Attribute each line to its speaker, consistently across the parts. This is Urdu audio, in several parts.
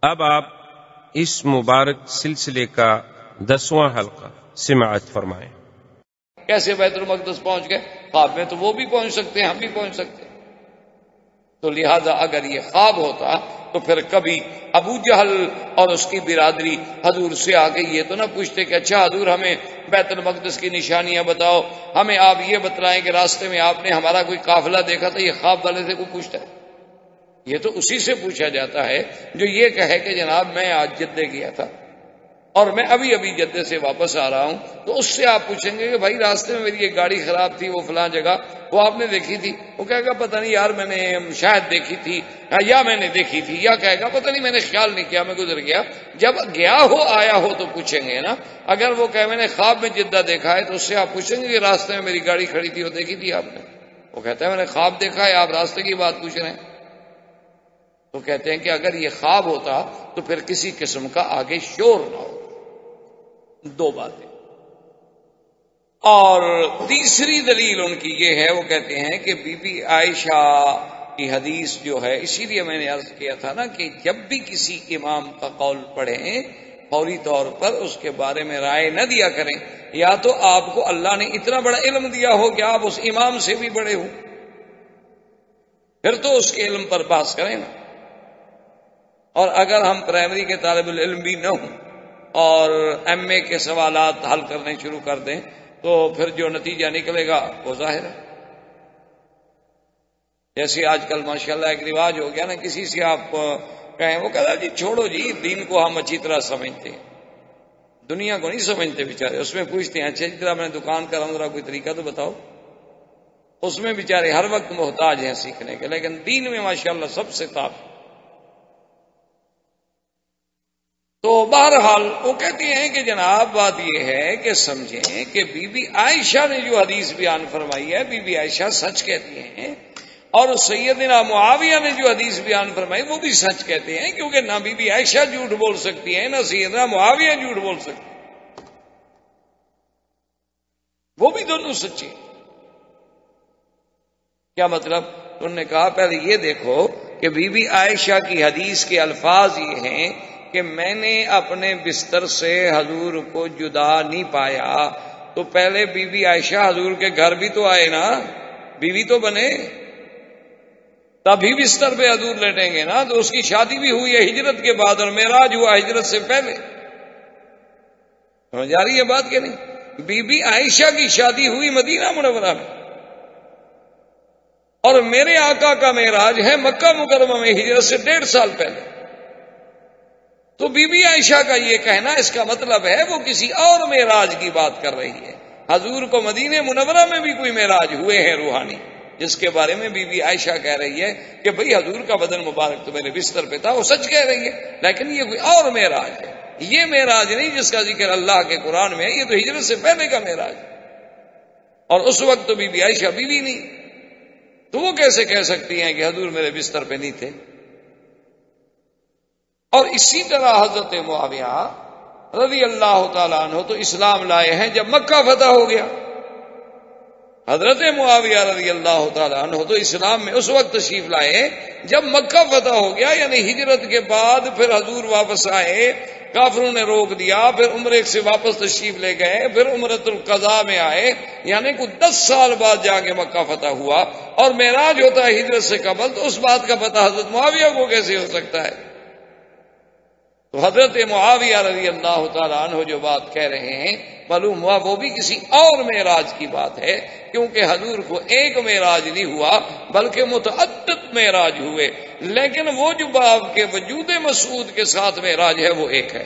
Speaker 1: اب آپ اس مبارک سلسلے کا 10واں حلقہ سماعت فرمائیں۔
Speaker 2: کیسے بیت المقدس پہنچ گئے؟ خواب میں تو وہ بھی پہنچ سکتے ہیں، ہم بھی پہنچ سکتے ہیں۔ تو لہذا اگر یہ خواب ہوتا تو پھر کبھی ابو جہل اور اس کی برادری حضور سے آ کے یہ تو نہ پوچھتے کہ اچھا حضور ہمیں بیت المقدس کی نشانیاں بتاؤ، ہمیں آپ یہ بتلائیں کہ راستے میں آپ نے ہمارا کوئی قافلہ دیکھا تھا۔ یہ خواب والے سے کوئی پوچھتا ہے؟ یہ تو اسی سے پوچھا جاتا ہے جو یہ کہے کہ جناب میں آج جدے گیا تھا اور میں ابھی جدے سے واپس آ رہا ہوں، تو اس سے آپ پوچھیں گے کہ بھائی راستے میں میری ایک گاڑی خراب تھی، وہ فلاں جگہ وہ آپ نے دیکھی تھی؟ وہ کہے گا پتہ نہیں یار، میں نے شاید دیکھی تھی، یا میں نے دیکھی تھی، یا کہے گا پتہ نہیں میں نے خیال نہیں کیا، میں گزر گیا۔ جب گیا ہو آیا ہو تو پوچھیں گے نا۔ اگر وہ کہے میں نے خواب میں جدہ دیکھا ہے تو اس سے آپ پوچھیں گے کہ راستے میں میری گاڑی کھڑی تھی، وہ دیکھی تھی آپ نے؟ وہ کہتا ہے میں نے خواب دیکھا ہے، آپ راستے کی بات پوچھ رہے ہیں۔ تو کہتے ہیں کہ اگر یہ خواب ہوتا تو پھر کسی قسم کا آگے شور نہ ہو۔ دو باتیں۔ اور تیسری دلیل ان کی یہ ہے، وہ کہتے ہیں کہ بی بی عائشہ کی حدیث جو ہے، اسی لیے میں نے عرض کیا تھا نا کہ جب بھی کسی امام کا قول پڑھیں فوری طور پر اس کے بارے میں رائے نہ دیا کریں، یا تو آپ کو اللہ نے اتنا بڑا علم دیا ہو کہ آپ اس امام سے بھی بڑے ہوں، پھر تو اس کے علم پر بحث کریں نا۔ اور اگر ہم پرائمری کے طالب العلم بھی نہ ہوں اور ایم اے کے سوالات حل کرنے شروع کر دیں تو پھر جو نتیجہ نکلے گا وہ ظاہر ہے۔ جیسے آج کل ماشاءاللہ ایک رواج ہو گیا نا، کسی سے آپ کہیں وہ کہتا جی چھوڑو جی، دین کو ہم اچھی طرح سمجھتے ہیں، دنیا کو نہیں سمجھتے بیچارے۔ اس میں پوچھتے ہیں اچھا جس طرح میں نے دکان کا ذرا کوئی طریقہ تو بتاؤ۔ اس میں بیچارے ہر وقت محتاج ہیں سیکھنے کے، لیکن دین میں ماشاءاللہ سب سے تاب۔ تو بہرحال وہ کہتے ہیں کہ جناب بات یہ ہے کہ سمجھیں کہ بی بی عائشہ نے جو حدیث بیان فرمائی ہے، بی بی عائشہ سچ کہتی ہیں، اور سیدنا معاویہ نے جو حدیث بیان فرمائی وہ بھی سچ کہتے ہیں، کیونکہ نہ بی بی عائشہ جھوٹ بول سکتی ہیں نہ سیدنا معاویہ جھوٹ بول سکتے ہیں، وہ بھی دونوں سچے۔ کیا مطلب؟ انہوں نے کہا پہلے یہ دیکھو کہ بی بی عائشہ کی حدیث کے الفاظ یہ ہیں کہ میں نے اپنے بستر سے حضور کو جدا نہیں پایا، تو پہلے بی بی عائشہ حضور کے گھر بھی تو آئے نا، بیوی تو بنے، تبھی بستر پہ حضور لیٹیں گے نا۔ تو اس کی شادی بھی ہوئی ہے ہجرت کے بعد اور معراج ہوا ہجرت سے پہلے۔ سمجھ آ رہی ہے بات کہ نہیں؟ بی بی عائشہ کی شادی ہوئی مدینہ منورہ میں، اور میرے آقا کا معراج ہے مکہ مکرمہ میں ہجرت سے 1.5 سال پہلے۔ تو بی بی عائشہ کا یہ کہنا اس کا مطلب ہے وہ کسی اور معراج کی بات کر رہی ہے۔ حضور کو مدینہ منورہ میں بھی کوئی معراج ہوئے ہیں روحانی، جس کے بارے میں بی بی عائشہ کہہ رہی ہے کہ بھئی حضور کا بدن مبارک تو میرے بستر پہ تھا، وہ سچ کہہ رہی ہے، لیکن یہ کوئی اور معراج ہے، یہ معراج نہیں جس کا ذکر اللہ کے قرآن میں ہے، یہ تو ہجرت سے پہلے کا معراج ہے، اور اس وقت تو بی بی عائشہ بیوی نہیں، تو وہ کیسے کہہ سکتی ہیں کہ حضور میرے بستر پہ نہیں تھے؟ اور اسی طرح حضرت معاویہ رضی اللہ تعالیٰ عنہ تو اسلام لائے ہیں جب مکہ فتح ہو گیا۔ حضرت معاویہ رضی اللہ تعالیٰ عنہ تو اسلام میں اس وقت تشریف لائے جب مکہ فتح ہو گیا، یعنی ہجرت کے بعد پھر حضور واپس آئے، کافروں نے روک دیا، پھر عمرے سے واپس تشریف لے گئے، پھر عمرۃ القضاء میں آئے، یعنی کچھ 10 سال بعد جا کے مکہ فتح ہوا، اور معراج ہوتا ہے ہجرت سے قبل، تو اس بات کا پتہ حضرت معاویہ کو کیسے ہو سکتا ہے؟ تو حضرت معاویہ رضی اللہ تعالیٰ عنہ جو بات کہہ رہے ہیں معلوم ہوا وہ بھی کسی اور معراج کی بات ہے، کیونکہ حضور کو ایک معراج نہیں ہوا بلکہ متعدد معراج ہوئے، لیکن وہ جو آپ کے وجود مسعود کے ساتھ معراج ہے وہ ایک ہے۔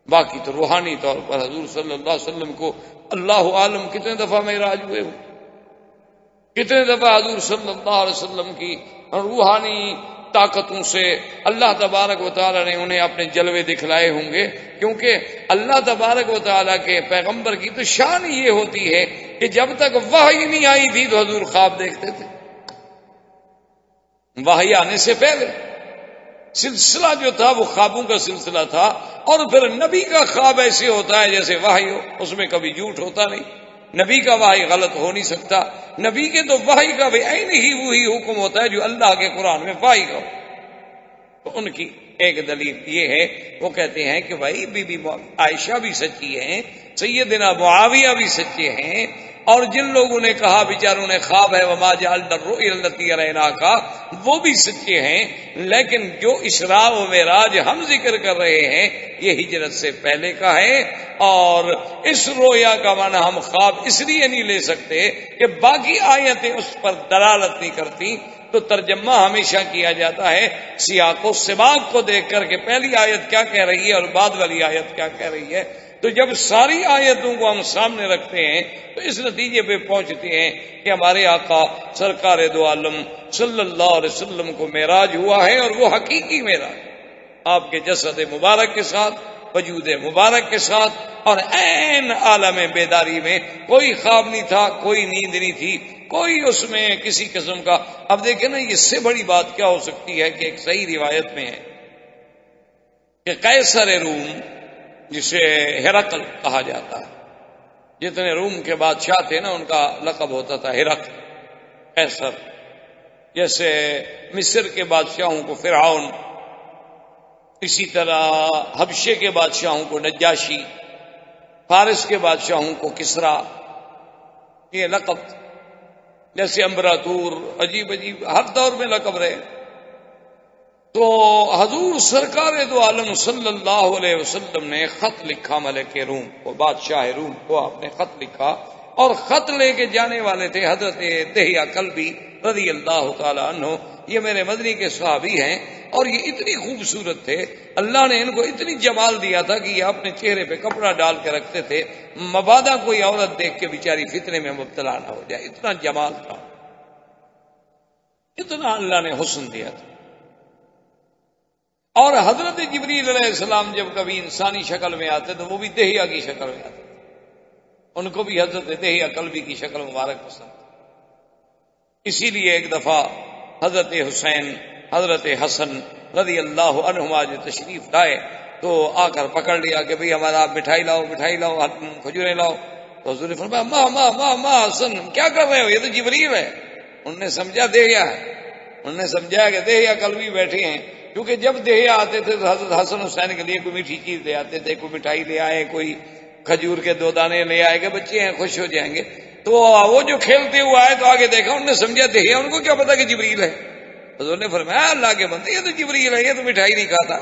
Speaker 2: باقی تو روحانی طور پر حضور صلی اللہ علیہ وسلم کو اللہ عالم کتنے دفعہ معراج ہوئے، کتنے دفعہ حضور صلی اللہ علیہ وسلم کی روحانی طاقتوں سے اللہ تبارک و تعالیٰ نے انہیں اپنے جلوے دکھلائے ہوں گے، کیونکہ اللہ تبارک و تعالیٰ کے پیغمبر کی تو شان یہ ہوتی ہے کہ جب تک وحی نہیں آئی تھی تو حضور خواب دیکھتے تھے، وحی آنے سے پہلے سلسلہ جو تھا وہ خوابوں کا سلسلہ تھا، اور پھر نبی کا خواب ایسے ہوتا ہے جیسے وحی ہو، اس میں کبھی جھوٹ ہوتا نہیں، نبی کا وحی غلط ہو نہیں سکتا، نبی کے تو وحی کا بھی عین ہی وہی حکم ہوتا ہے جو اللہ کے قرآن میں وحی کا ہو۔ تو ان کی ایک دلیل یہ ہے، وہ کہتے ہیں کہ بھائی بی بی عائشہ بھی سچی ہیں، سیدنا معاویہ بھی سچے ہیں، اور جن لوگوں نے کہا بیچاروں نے خواب ہے وما جعلنا الرؤيا التي اريناك، وہ بھی سچے ہیں، لیکن جو اسراء و معراج ہم ذکر کر رہے ہیں یہ ہجرت سے پہلے کا ہے، اور اس رویا کا معنی ہم خواب اس لیے نہیں لے سکتے کہ باقی آیتیں اس پر دلالت نہیں کرتی، تو ترجمہ ہمیشہ کیا جاتا ہے سیاق و سباق کو دیکھ کر کہ پہلی آیت کیا کہہ رہی ہے اور بعد والی آیت کیا کہہ رہی ہے۔ تو جب ساری آیتوں کو ہم سامنے رکھتے ہیں تو اس نتیجے پہ پہنچتے ہیں کہ ہمارے آقا سرکار دو عالم صلی اللہ علیہ وسلم کو معراج ہوا ہے، اور وہ حقیقی معراج آپ کے جسد مبارک کے ساتھ، وجود مبارک کے ساتھ، اور عین عالم بیداری میں، کوئی خواب نہیں تھا، کوئی نیند نہیں تھی، کوئی اس میں کسی قسم کا۔ اب دیکھیں نا، اس سے بڑی بات کیا ہو سکتی ہے کہ ایک صحیح روایت میں ہے کہ قیصر روم، جسے ہرقل کہا جاتا ہے، جتنے روم کے بادشاہ تھے نا ان کا لقب ہوتا تھا ہرقل، قیصر، جیسے مصر کے بادشاہوں کو فرعون، اسی طرح حبشے کے بادشاہوں کو نجاشی، فارس کے بادشاہوں کو کسرا، یہ لقب، جیسے امبراطور، عجیب عجیب ہر دور میں لقب رہے۔ تو حضور سرکار دو عالم صلی اللہ علیہ وسلم نے خط لکھا ملک روم کو، بادشاہ روم کو آپ نے خط لکھا، اور خط لے کے جانے والے تھے حضرت دہیہ کلبی رضی اللہ تعالی عنہ۔ یہ میرے مدنی کے صحابی ہیں، اور یہ اتنی خوبصورت تھے، اللہ نے ان کو اتنی جمال دیا تھا کہ یہ اپنے چہرے پہ کپڑا ڈال کے رکھتے تھے، مبادا کوئی عورت دیکھ کے بیچاری فتنے میں مبتلا نہ ہو جائے، اتنا جمال تھا، اتنا اللہ نے حسن دیا تھا۔ اور حضرت جبریل علیہ السلام جب کبھی انسانی شکل میں آتے تو وہ بھی دہیہ کی شکل میں آتے، ان کو بھی حضرت دہیہ کلبی کی شکل مبارک پسند۔ اسی لیے ایک دفعہ حضرت حسین، حضرت حسن رضی اللہ عنہما جو تشریف لائے تو آ کر پکڑ لیا کہ بھئی ہمارا آپ مٹھائی لاؤ، مٹھائی لاؤ، کھجوریں لاؤ۔ تو حضور نے فرمایا ماں حسن کیا کر رہے ہو، یہ تو جبریل ہے۔ انہوں نے سمجھا دہیہ ہے، انہوں نے سمجھا کہ دہیہ کلبی بیٹھے ہیں، کیونکہ جب دہیہ آتے تھے تو حضرت حسن حسین کے لیے کوئی میٹھی چیز لے آتے تھے، کوئی مٹھائی لے آئے، کوئی کھجور کے 2 دانے لے آئے کہ بچے ہیں خوش ہو جائیں گے۔ تو وہ جو کھیلتے ہوئے آئے تو آگے دیکھا، انہوں نے سمجھا دہیہ، ان کو کیا پتا کہ جبریل ہے۔ حضور نے فرمایا اللہ کے بندے یہ تو جبریل ہے، یہ تو مٹھائی نہیں کھاتا،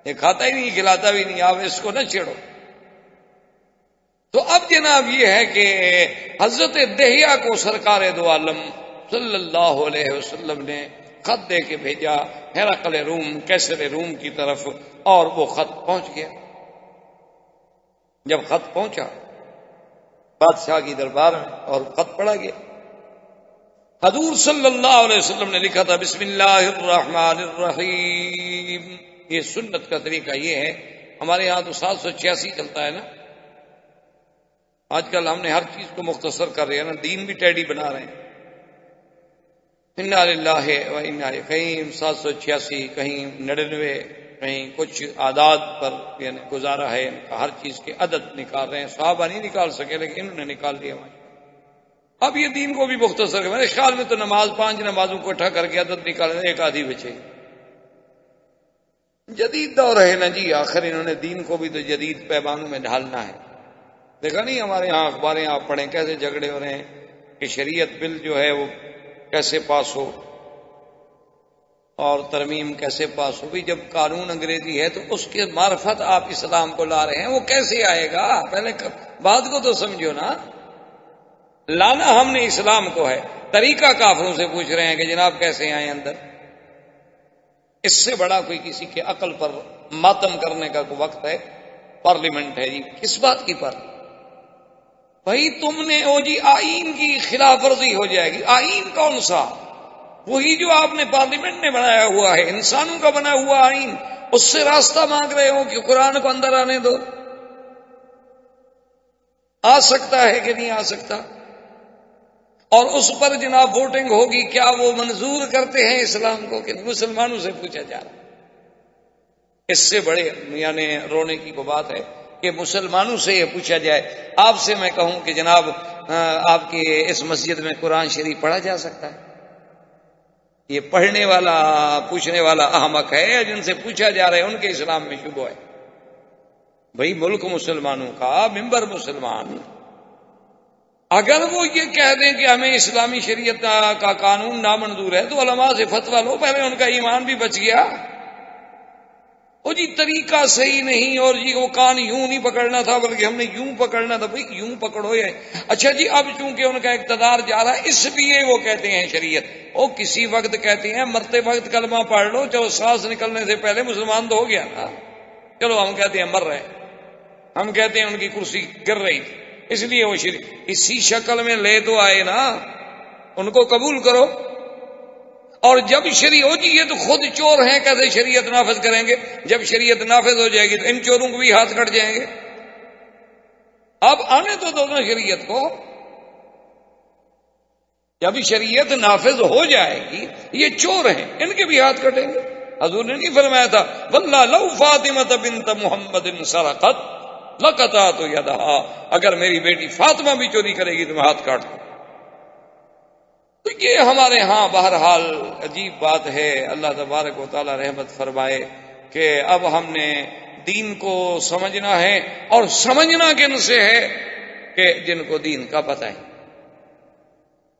Speaker 2: یہ کھاتا ہی نہیں، کھلاتا بھی نہیں، آپ اس کو نہ چھیڑو۔ تو اب جناب یہ ہے کہ حضرت دہیہ کو سرکار دو عالم صلی اللہ علیہ وسلم نے خط دے کے بھیجا ہرقل روم، قیصر روم کی طرف، اور وہ خط پہنچ گیا۔ جب خط پہنچا بادشاہ کی دربار میں اور خط پڑھا گیا، حضور صلی اللہ علیہ وسلم نے لکھا تھا بسم اللہ الرحمن الرحیم۔ یہ سنت کا طریقہ یہ ہے، ہمارے یہاں تو 786 چلتا ہے نا، آج کل ہم نے ہر چیز کو مختصر کر رہے ہیں نا، دین بھی ٹیڈی بنا رہے ہیں۔ انا للہ و انا الیہ، کہیں 786، کہیں 99، کہیں کچھ اعداد پر یعنی گزارا ہے، ہر چیز کے عدد نکال رہے ہیں، صحابہ نہیں نکال سکے لیکن انہوں نے نکال لیا۔ اب یہ دین کو بھی مختصر کر، میرے خیال میں تو نماز 5 نمازوں کو اٹھا کر کے عدد نکالنے، ایک آدھی بچے۔ جدید دور ہے نا جی، آخر انہوں نے دین کو بھی تو جدید پیمانوں میں ڈھالنا ہے۔ دیکھا نہیں ہمارے یہاں اخباریں آپ پڑھیں کیسے جھگڑے ہو رہے ہیں کہ شریعت بل جو ہے وہ کیسے پاس ہو اور ترمیم کیسے پاس ہو۔ بھی جب قانون انگریزی ہے تو اس کے معرفت آپ اسلام کو لا رہے ہیں، وہ کیسے آئے گا؟ پہلے بات کو تو سمجھو نا، لانا ہم نے اسلام کو ہے، طریقہ کافروں سے پوچھ رہے ہیں کہ جناب کیسے آئیں اندر۔ اس سے بڑا کوئی کسی کے عقل پر ماتم کرنے کا کوئی وقت ہے؟ پارلیمنٹ ہے جی، کس بات کی پارلیمنٹ؟ بھائی تم نے او جی آئین کی خلاف ورزی ہو جائے گی۔ آئین کون سا؟ وہی جو آپ نے پارلیمنٹ میں بنایا ہوا ہے، انسانوں کا بنا ہوا آئین، اس سے راستہ مانگ رہے ہو کہ قرآن کو اندر آنے دو۔ آ سکتا ہے کہ نہیں آ سکتا؟ اور اس پر جناب ووٹنگ ہوگی، کیا وہ منظور کرتے ہیں اسلام کو کہ مسلمانوں سے پوچھا جا رہا ہے؟ اس سے بڑے یعنی رونے کی کو بات ہے کہ مسلمانوں سے یہ پوچھا جائے۔ آپ سے میں کہوں کہ جناب آپ کی اس مسجد میں قرآن شریف پڑھا جا سکتا ہے؟ یہ پڑھنے والا پوچھنے والا احمق ہے یا جن سے پوچھا جا رہا ہے ان کے اسلام میں شبہ ہے؟ بھئی ملک مسلمانوں کا، ممبر مسلمان، اگر وہ یہ کہہ دیں کہ ہمیں اسلامی شریعت کا قانون نامنظور ہے تو علماء سے فتویٰ لو، پہلے ان کا ایمان بھی بچ گیا۔ وہ جی طریقہ صحیح نہیں، اور جی وہ کان یوں نہیں پکڑنا تھا بلکہ ہم نے یوں پکڑنا تھا۔ بھئی یوں پکڑو یا اچھا جی اب چونکہ ان کا اقتدار جا رہا ہے اس لیے وہ کہتے ہیں شریعت، وہ کسی وقت کہتے ہیں مرتے وقت کلمہ پڑھ لو، چلو سانس نکلنے سے پہلے مسلمان تو ہو گیا نا، چلو ہم کہتے ہیں مر رہے، ہم کہتے ہیں ان کی کرسی گر رہی تھی اس لیے وہ اسی شکل میں لے تو آئے نا، ان کو قبول کرو۔ اور جب شریعت جی یہ تو خود چور ہیں، کیسے شریعت نافذ کریں گے؟ جب شریعت نافذ ہو جائے گی تو ان چوروں کو بھی ہاتھ کٹ جائیں گے۔ اب آنے تو دو نا شریعت کو، جب شریعت نافذ ہو جائے گی یہ چور ہیں ان کے بھی ہاتھ کٹیں گے۔ حضور نے نہیں فرمایا تھا واللہ لو فاطمہ بنت محمد سرقت لقطعت یدہا، اگر میری بیٹی فاطمہ بھی چوری کرے گی تو میں ہاتھ کاٹ دوں۔ تو یہ ہمارے ہاں بہرحال عجیب بات ہے، اللہ تبارک و تعالی رحمت فرمائے کہ اب ہم نے دین کو سمجھنا ہے، اور سمجھنا کن سے ہے کہ جن کو دین کا پتہ ہے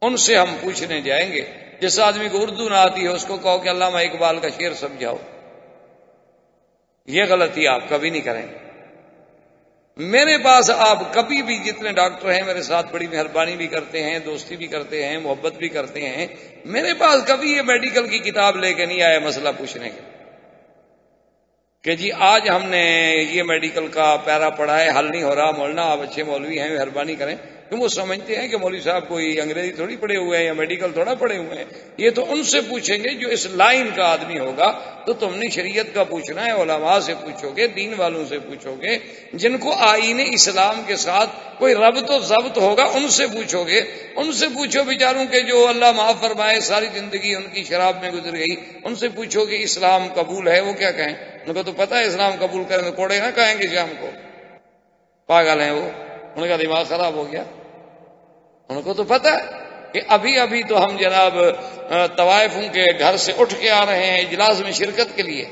Speaker 2: ان سے ہم پوچھنے جائیں گے۔ جس آدمی کو اردو نہ آتی ہے اس کو کہو کہ علامہ اقبال کا شعر سمجھاؤ، یہ غلطی آپ کبھی نہیں کریں گے۔ میرے پاس آپ کبھی بھی، جتنے ڈاکٹر ہیں میرے ساتھ بڑی مہربانی بھی کرتے ہیں، دوستی بھی کرتے ہیں، محبت بھی کرتے ہیں، میرے پاس کبھی یہ میڈیکل کی کتاب لے کے نہیں آئے مسئلہ پوچھنے کے کہ جی آج ہم نے یہ میڈیکل کا پیرا پڑھا ہے حل نہیں ہو رہا، مولانا آپ اچھے مولوی ہیں مہربانی کریں، کیوں وہ سمجھتے ہیں کہ مولوی صاحب کوئی انگریزی تھوڑی پڑھے ہوئے ہیں یا میڈیکل تھوڑا پڑھے ہوئے ہیں۔ یہ تو ان سے پوچھیں گے جو اس لائن کا آدمی ہوگا۔ تو تم نے شریعت کا پوچھنا ہے، علماء سے پوچھو گے، دین والوں سے پوچھو گے، جن کو آئین اسلام کے ساتھ کوئی ربط و ضبط ہوگا ان سے پوچھو گے۔ ان سے پوچھو بیچاروں کے جو اللہ معاف فرمائے ساری زندگی ان کی شراب میں گزر گئی، ان سے پوچھو کہ اسلام قبول ہے، وہ کیا کہیں؟ ان کو تو پتہ ہے اسلام قبول کریں تو کوڑے نہ کہیں گے شام کو، پاگل ہیں وہ، ان کا دماغ خراب ہو گیا۔ ان کو تو پتہ ہے کہ ابھی ابھی تو ہم جناب طوائفوں کے گھر سے اٹھ کے آ رہے ہیں اجلاس میں شرکت کے لیے،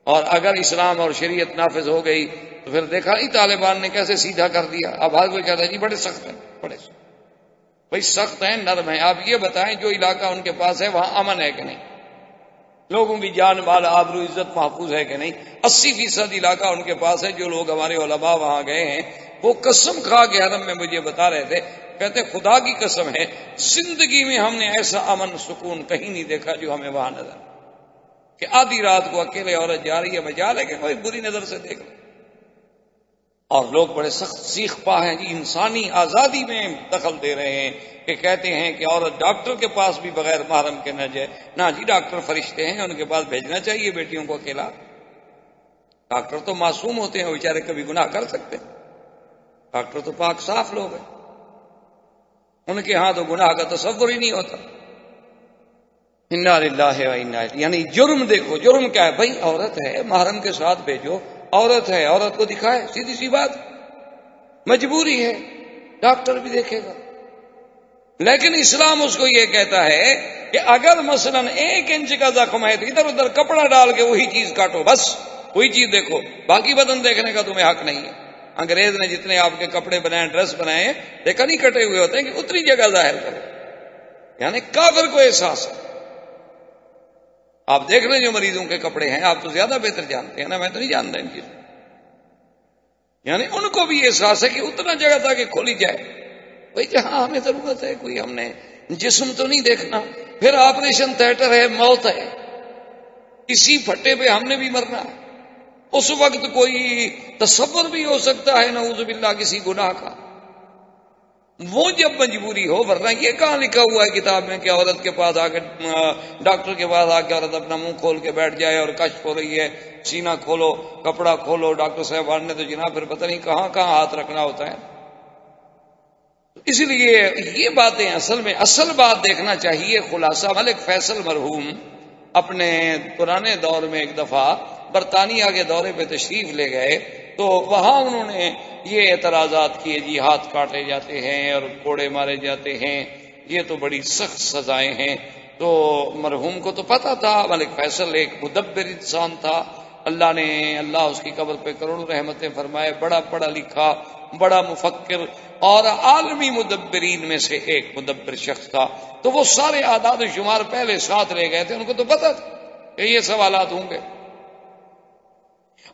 Speaker 2: اور اگر اسلام اور شریعت نافذ ہو گئی تو پھر دیکھا نہیں طالبان نے کیسے سیدھا کر دیا۔ اب ہر کوئی کہتا ہے جی بڑے سخت ہیں، بڑے سخت، بھائی سخت ہیں نرم ہیں۔ آپ یہ بتائیں جو علاقہ ان کے پاس ہے وہاں امن ہے کہ نہیں؟ لوگوں کی جان مال آبرو عزت محفوظ ہے کہ نہیں؟ 80% علاقہ ان کے پاس ہے۔ جو لوگ ہمارے علماء وہاں گئے ہیں وہ قسم کھا کے حرم میں مجھے بتا رہے تھے، کہتے خدا کی قسم ہے زندگی میں ہم نے ایسا امن سکون کہیں نہیں دیکھا جو ہمیں وہاں نظر، کہ آدھی رات کو اکیلے عورت جا رہی ہے مجال ہے کہ کوئی بری نظر سے دیکھ لے، اور لوگ بڑے سخت سیخ پا ہیں جی، انسانی آزادی میں دخل دے رہے ہیں کہ کہتے ہیں کہ عورت ڈاکٹر کے پاس بھی بغیر محرم کے نہ جائے۔ نہ جی، ڈاکٹر فرشتے ہیں، ان کے پاس بھیجنا چاہیے بیٹیوں کو اکیلا۔ ڈاکٹر تو معصوم ہوتے ہیں، وہ بیچارے کبھی گناہ کر سکتے ہیں، ڈاکٹر تو پاک صاف لوگ ہیں، ان کے ہاں تو گناہ کا تصور ہی نہیں ہوتا۔ انا للہ و انا الیہ، یعنی جرم دیکھو، جرم کیا ہے بھائی؟ عورت ہے محرم کے ساتھ بھیجو، عورت ہے عورت کو دکھائے، سیدھی سی بات، مجبوری ہے، ڈاکٹر بھی دیکھے گا۔ لیکن اسلام اس کو یہ کہتا ہے کہ اگر مثلا 1 انچ کا زخم ہے تو ادھر ادھر کپڑا ڈال کے وہی چیز کاٹو، بس وہی چیز دیکھو، باقی بدن دیکھنے کا تمہیں حق نہیں ہے۔ انگریز نے جتنے آپ کے کپڑے بنائے، ڈریس بنائے، دیکھا نہیں کٹے ہوئے ہوتے ہیں کہ اتنی جگہ ظاہر کرو، یعنی کافر کو احساس ہے۔ آپ دیکھ رہے ہیں جو مریضوں کے کپڑے ہیں، آپ تو زیادہ بہتر جانتے ہیں نا، میں تو نہیں جانتا ان چیزوں، یعنی ان کو بھی احساس ہے کہ اتنا جگہ تاکہ کھولی جائے، بھائی جہاں ہمیں ضرورت ہے، کوئی ہم نے جسم تو نہیں دیکھنا۔ پھر آپریشن تھیٹر ہے، موت ہے، اسی پھٹے پہ ہم نے بھی مرنا ہے۔ اس وقت کوئی تصور بھی ہو سکتا ہے نعوذ باللہ کسی گناہ کا، وہ جب مجبوری ہو، ورنہ یہ کہاں لکھا ہوا ہے کتاب میں کہ عورت کے پاس آ کے، ڈاکٹر کے پاس آ کے عورت اپنا منہ کھول کے بیٹھ جائے اور کشف ہو رہی ہے، سینہ کھولو، کپڑا کھولو، ڈاکٹر صاحبان نے تو جناب پھر پتہ نہیں کہاں کہاں ہاتھ رکھنا ہوتا ہے۔ اس لیے یہ باتیں اصل بات دیکھنا چاہیے۔ خلاصہ، ملک فیصل مرحوم اپنے پرانے دور میں ایک دفعہ برطانیہ کے دورے پہ تشریف لے گئے تو وہاں انہوں نے یہ اعتراضات کیے، جی ہاتھ کاٹے جاتے ہیں اور کوڑے مارے جاتے ہیں، یہ تو بڑی سخت سزائیں ہیں، تو مرحوم کو تو پتا تھا ملک فیصل ایک مدبر انسان تھا، اللہ اس کی قبر پہ کروڑوں رحمتیں فرمائے، بڑا پڑھا لکھا، بڑا مفکر اور عالمی مدبرین میں سے ایک مدبر شخص تھا۔ تو وہ سارے اعداد و شمار پہلے ساتھ لے گئے تھے، ان کو تو پتا تھا کہ یہ سوالات ہوں گے۔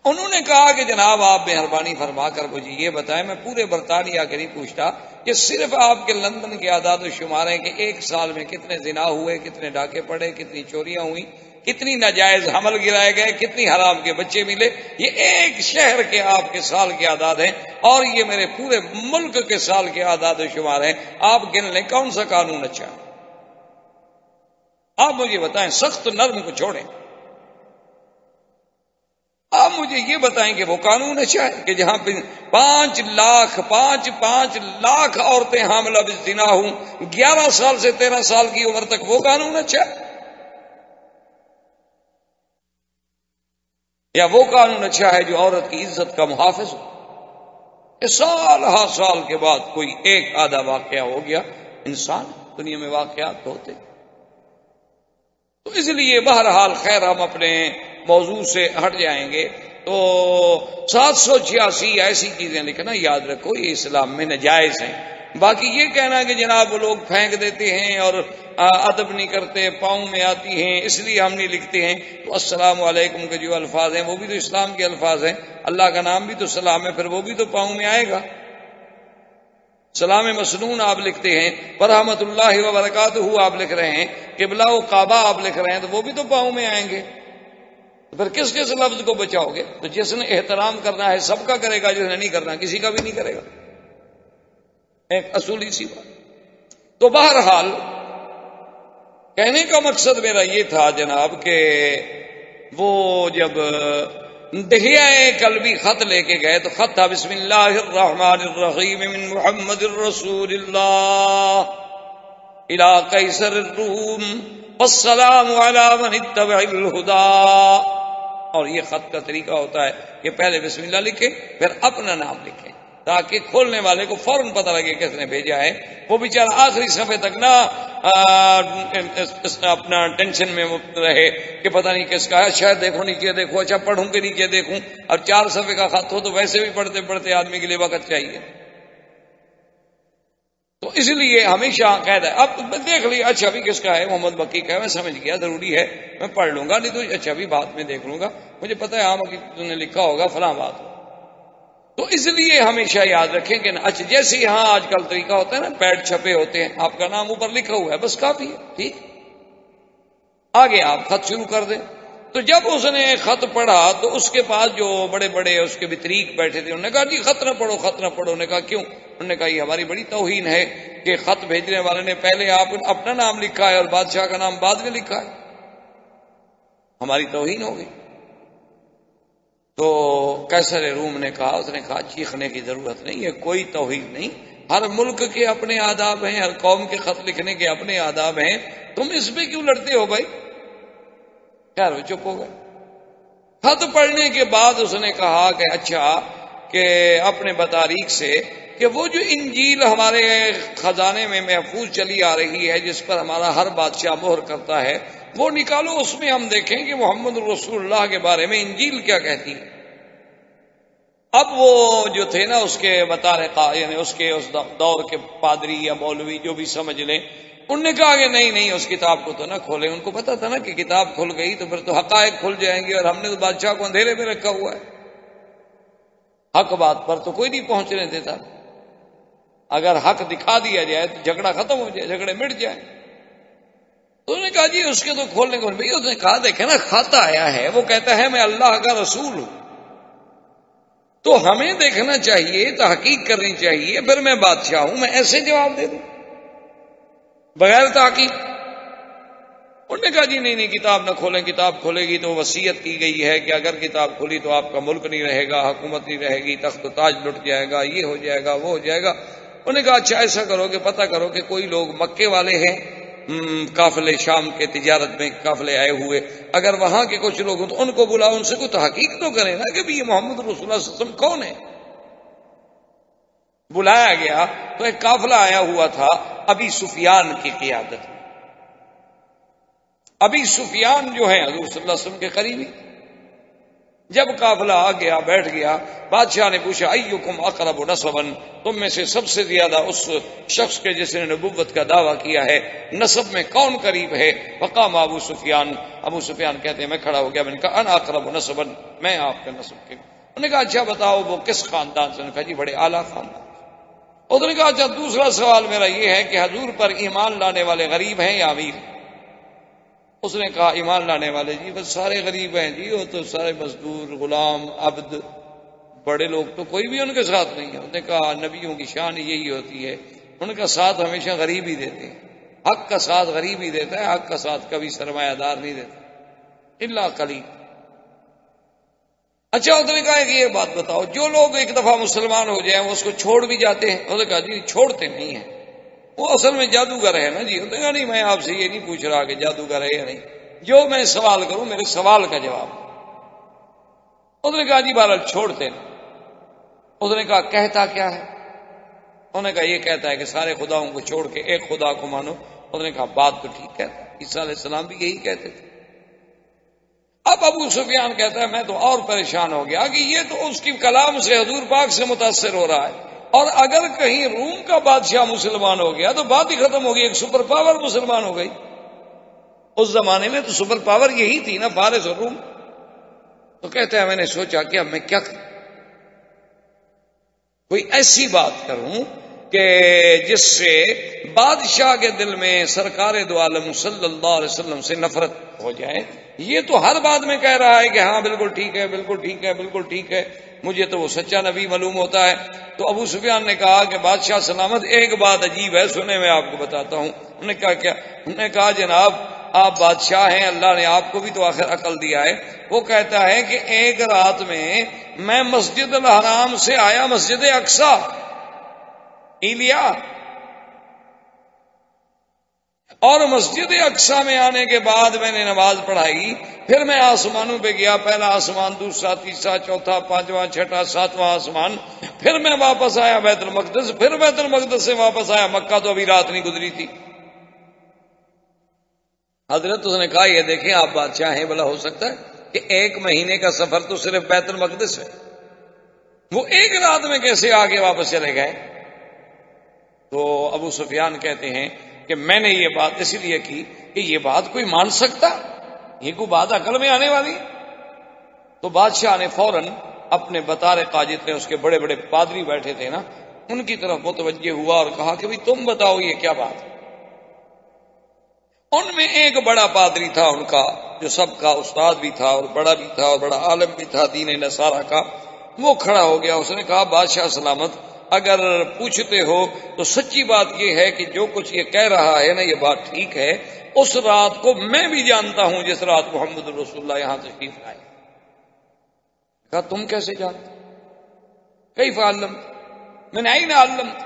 Speaker 2: انہوں نے کہا کہ جناب آپ مہربانی فرما کر مجھے یہ بتائیں، میں پورے برطانیہ کے نہیں پوچھتا، یہ صرف آپ کے لندن کے اعداد و شمار ہیں کہ ایک سال میں کتنے زنا ہوئے، کتنے ڈاکے پڑے، کتنی چوریاں ہوئیں، کتنی ناجائز حمل گرائے گئے، کتنی حرام کے بچے ملے، یہ ایک شہر کے آپ کے سال کے اعداد ہیں، اور یہ میرے پورے ملک کے سال کے اعداد و شمار ہیں، آپ گن لیں کون سا قانون اچھا ہے؟ آپ مجھے بتائیں، سخت نرم کو چھوڑیں، آپ مجھے یہ بتائیں کہ وہ قانون اچھا ہے کہ جہاں پہ 5 لاکھ عورتیں حاملہ بالزنا ہوں 11 سال سے 13 سال کی عمر تک، وہ قانون اچھا ہے؟ یا وہ قانون اچھا ہے جو عورت کی عزت کا محافظ ہو؟ کہ سال ہر سال کے بعد کوئی ایک آدھا واقعہ ہو گیا، انسان دنیا میں واقعات ہوتے۔ تو اس لیے بہرحال خیر ہم اپنے موضوع سے ہٹ جائیں گے۔ تو 786 ایسی چیزیں لکھنا یاد رکھو یہ اسلام میں ناجائز ہیں۔ باقی یہ کہنا کہ جناب وہ لوگ پھینک دیتے ہیں اور ادب نہیں کرتے، پاؤں میں آتی ہیں اس لیے ہم نہیں لکھتے ہیں، تو السلام علیکم کے جو الفاظ ہیں وہ بھی تو اسلام کے الفاظ ہیں، اللہ کا نام بھی تو سلام ہے، پھر وہ بھی تو پاؤں میں آئے گا۔ سلام مسنون آپ لکھتے ہیں، ورحمۃ اللہ وبرکاتہ آپ لکھ رہے ہیں، قبلہ و کعبہ آپ لکھ رہے ہیں، تو وہ بھی تو پاؤں میں آئیں گے۔ پھر کس لفظ کو بچاؤ گے؟ تو جس نے احترام کرنا ہے سب کا کرے گا، جس نے نہیں کرنا کسی کا بھی نہیں کرے گا، ایک اصولی سی بات۔ تو بہرحال کہنے کا مقصد میرا یہ تھا جناب کہ وہ جب دہیا قلبی خط لے کے گئے تو خط تھا بسم اللہ الرحمن الرحیم من محمد الرسول اللہ الی قیصر الروم والسلام علی من اتبع الہدی۔ اور یہ خط کا طریقہ ہوتا ہے کہ پہلے بسم اللہ لکھیں پھر اپنا نام لکھیں تاکہ کھولنے والے کو فوراً پتہ لگے کس نے بھیجا ہے، وہ بیچارہ آخری صفحے تک نہ اپنا ٹینشن میں رہے کہ پتہ نہیں کس کا ہے، شاید دیکھو نیچے دیکھو، اچھا پڑھوں کہ نیچے دیکھوں۔ اب 4 صفحے کا خط ہو تو ویسے بھی پڑھتے پڑھتے آدمی کے لیے وقت چاہیے، تو اس لیے ہمیشہ قید ہے۔ اب دیکھ لیا اچھا بھی کس کا ہے، محمد بکی کا ہے، میں سمجھ گیا ضروری ہے میں پڑھ لوں گا، نہیں تو اچھا بھی بعد میں دیکھ لوں گا، مجھے پتہ ہے عام تم نے لکھا ہوگا فلاں بات ہو۔ تو اس لیے ہمیشہ یاد رکھیں کہ اچھا جیسے یہاں آج کل طریقہ ہوتا ہے نا، پیڈ چھپے ہوتے ہیں، آپ کا نام اوپر لکھا ہوا ہے بس کافی ہے، ٹھیک، آگے آپ خط شروع کر دیں۔ تو جب اس نے خط پڑھا تو اس کے پاس جو بڑے بڑے اس کے بطریق بیٹھے تھے، انہوں نے کہا جی خط نہ پڑھو، خط نہ پڑھو۔ انہوں نے کہا کیوں؟ انہوں نے کہا یہ ہماری بڑی توہین ہے کہ خط بھیجنے والے نے پہلے آپ اپنا نام لکھا ہے اور بادشاہ کا نام بعد میں لکھا ہے، ہماری توہین ہو گئی۔ تو قیصر روم نے کہا، اس نے کہا چیخنے کی ضرورت نہیں ہے، کوئی توہین نہیں، ہر ملک کے اپنے آداب ہیں، ہر قوم کے خط لکھنے کے اپنے آداب ہیں، تم اس پہ کیوں لڑتے ہو بھائی؟ خیر وہ چپ ہو گئے۔ خط پڑھنے کے بعد اس نے کہا کہ اچھا کہ اپنے بطاریق سے کہ وہ جو انجیل ہمارے خزانے میں محفوظ چلی آ رہی ہے جس پر ہمارا ہر بادشاہ مہر کرتا ہے وہ نکالو، اس میں ہم دیکھیں کہ محمد رسول اللہ کے بارے میں انجیل کیا کہتی ہے۔ اب وہ جو تھے نا اس کے مطالقہ یعنی اس دور کے پادری یا مولوی جو بھی سمجھ لیں، انہوں نے کہا کہ نہیں اس کتاب کو تو نہ کھولیں، ان کو پتا تھا نا کہ کتاب کھل گئی تو پھر تو حقائق کھل جائیں گے، اور ہم نے تو بادشاہ کو اندھیرے میں رکھا ہوا ہے، حق بات پر تو کوئی نہیں پہنچنے دیتا، اگر حق دکھا دیا جائے تو جھگڑا ختم ہو جائے، جھگڑے مٹ جائیں۔ تو انہوں نے کہا جی اس کے تو کھولنے کو نہیں۔ اس نے کہا دیکھیں نا خط آیا ہے، وہ کہتا ہے میں اللہ کا رسول ہوں، تو ہمیں دیکھنا چاہیے، تحقیق کرنی چاہیے، پھر میں بادشاہ ہوں میں ایسے جواب دے دوں بغیر تحقیق؟ انہوں نے کہا جی نہیں کتاب نہ کھولیں، کتاب کھولے گی تو وصیت کی گئی ہے کہ اگر کتاب کھولی تو آپ کا ملک نہیں رہے گا، حکومت نہیں رہے گی، تخت و تاج لٹ جائے گا، یہ ہو جائے گا وہ ہو جائے گا۔ انہوں نے کہا اچھا ایسا کرو کہ پتہ کرو کہ کوئی لوگ مکے والے ہیں، قافلے شام کے تجارت میں قافلے آئے ہوئے، اگر وہاں کے کچھ لوگ ہوں تو ان کو بلاؤ، ان سے کوئی تحقیق تو کریں نا کہ بھی یہ محمد رسول اللہ صلی اللہ علیہ وسلم کون ہے۔ بلایا گیا تو ایک قافلہ آیا ہوا تھا ابی سفیان کی قیادت میں، ابی سفیان جو ہیں حضور صلی اللہ علیہ وسلم کے قریبی، جب قافلہ آ گیا بیٹھ گیا، بادشاہ نے پوچھا ایکم اقرب نسبا، تم میں سے سب سے زیادہ اس شخص کے جس نے نبوت کا دعویٰ کیا ہے نسب میں کون قریب ہے؟ فقام ابو سفیان، ابو سفیان کہتے ہیں میں کھڑا ہو گیا، میں نے کہا انا اقرب نسبا، میں آپ کے نسب کے۔ انہوں نے کہا اچھا بتاؤ وہ کس خاندان سے؟ نے کہا جی بڑے اعلیٰ خاندان۔ انہوں نے کہا اچھا دوسرا سوال میرا یہ ہے کہ حضور پر ایمان لانے والے غریب ہیں یا امیر؟ اس نے کہا ایمان لانے والے جی بس سارے غریب ہیں جی، وہ تو سارے مزدور، غلام، عبد، بڑے لوگ تو کوئی بھی ان کے ساتھ نہیں ہے۔ انہوں نے کہا نبیوں کی شان یہی ہوتی ہے، ان کا ساتھ ہمیشہ غریب ہی دیتے ہیں، حق کا ساتھ غریب ہی دیتا ہے، حق کا ساتھ کبھی سرمایہ دار نہیں دیتا الا قلیل۔ اچھا انہوں نے کہا کہ یہ بات بتاؤ جو لوگ ایک دفعہ مسلمان ہو جائیں وہ اس کو چھوڑ بھی جاتے ہیں؟ انہوں نے کہا جی چھوڑتے نہیں ہیں، وہ اصل میں جادوگر ہے نا جی۔ انہوں نے کہا نہیں میں آپ سے یہ نہیں پوچھ رہا کہ جادوگر ہے یا نہیں، جو میں سوال کروں میرے سوال کا جواب۔ انہوں نے کہا جی بہرحال چھوڑتے نہیں۔ انہوں نے کہا کہتا کیا ہے؟ انہوں نے کہا یہ کہتا ہے کہ سارے خداؤں کو چھوڑ کے ایک خدا کو مانو۔ انہوں نے کہا بات تو ٹھیک کہتا ہے، عیسیٰ علیہ السلام بھی یہی کہتے تھے۔ اب ابو سفیان کہتا ہے میں تو اور پریشان ہو گیا کہ یہ تو اس کی کلام سے حضور پاک سے متاثر ہو رہا ہے، اور اگر کہیں روم کا بادشاہ مسلمان ہو گیا تو بات ہی ختم ہو گئی، ایک سپر پاور مسلمان ہو گئی۔ اس زمانے میں تو سپر پاور یہی تھی نا، فارس اور روم۔ تو کہتا ہے میں نے سوچا کہ اب میں کیا کروں، کوئی ایسی بات کروں کہ جس سے بادشاہ کے دل میں سرکار دو عالم صلی اللہ علیہ وسلم سے نفرت ہو جائے۔ یہ تو ہر بات میں کہہ رہا ہے کہ ہاں بالکل ٹھیک ہے، بالکل ٹھیک ہے، بالکل ٹھیک ہے، مجھے تو وہ سچا نبی معلوم ہوتا ہے۔ تو ابو سفیان نے کہا کہ بادشاہ سلامت ایک بات عجیب ہے، سنیں میں آپ کو بتاتا ہوں۔ انہوں نے کہا کیا؟ انہوں نے کہا جناب آپ بادشاہ ہیں، اللہ نے آپ کو بھی تو آخر عقل دیا ہے۔ وہ کہتا ہے کہ ایک رات میں مسجد الحرام سے آیا مسجد اقصی ایلیا، اور مسجد اقصی میں آنے کے بعد میں نے نماز پڑھائی، پھر میں آسمانوں پہ گیا، پہلا آسمان، دوسرا، تیسرا، چوتھا، پانچواں، چھٹا، ساتواں آسمان، پھر میں واپس آیا بیت المقدس، پھر بیت المقدس سے واپس آیا مکہ، تو ابھی رات نہیں گزری تھی۔ حضرت اس نے کہا یہ دیکھیں آپ بادشاہ ہیں، بھلا ہو سکتا ہے کہ ایک مہینے کا سفر تو صرف بیت المقدس ہے، وہ ایک رات میں کیسے آگے واپس چلے گئے؟ تو ابو سفیان کہتے ہیں کہ میں نے یہ بات اس لیے کی کہ یہ بات کوئی مان سکتا، یہ کوئی بات عقل میں آنے والی؟ تو بادشاہ نے فوراً اپنے بطارقہ جتنے اس کے بڑے بڑے پادری بیٹھے تھے نا، ان کی طرف متوجہ ہوا اور کہا کہ تم بتاؤ یہ کیا بات ہے؟ ان میں ایک بڑا پادری تھا ان کا، جو سب کا استاد بھی تھا اور بڑا بھی تھا اور بڑا عالم بھی تھا دین نصارہ کا، وہ کھڑا ہو گیا۔ اس نے کہا بادشاہ سلامت اگر پوچھتے ہو تو سچی بات یہ ہے کہ جو کچھ یہ کہہ رہا ہے نا یہ بات ٹھیک ہے، اس رات کو میں بھی جانتا ہوں جس رات محمد رسول اللہ یہاں تشریف لائے۔ کہا تم کیسے جانتے؟ کیف علمت؟ من این علمت؟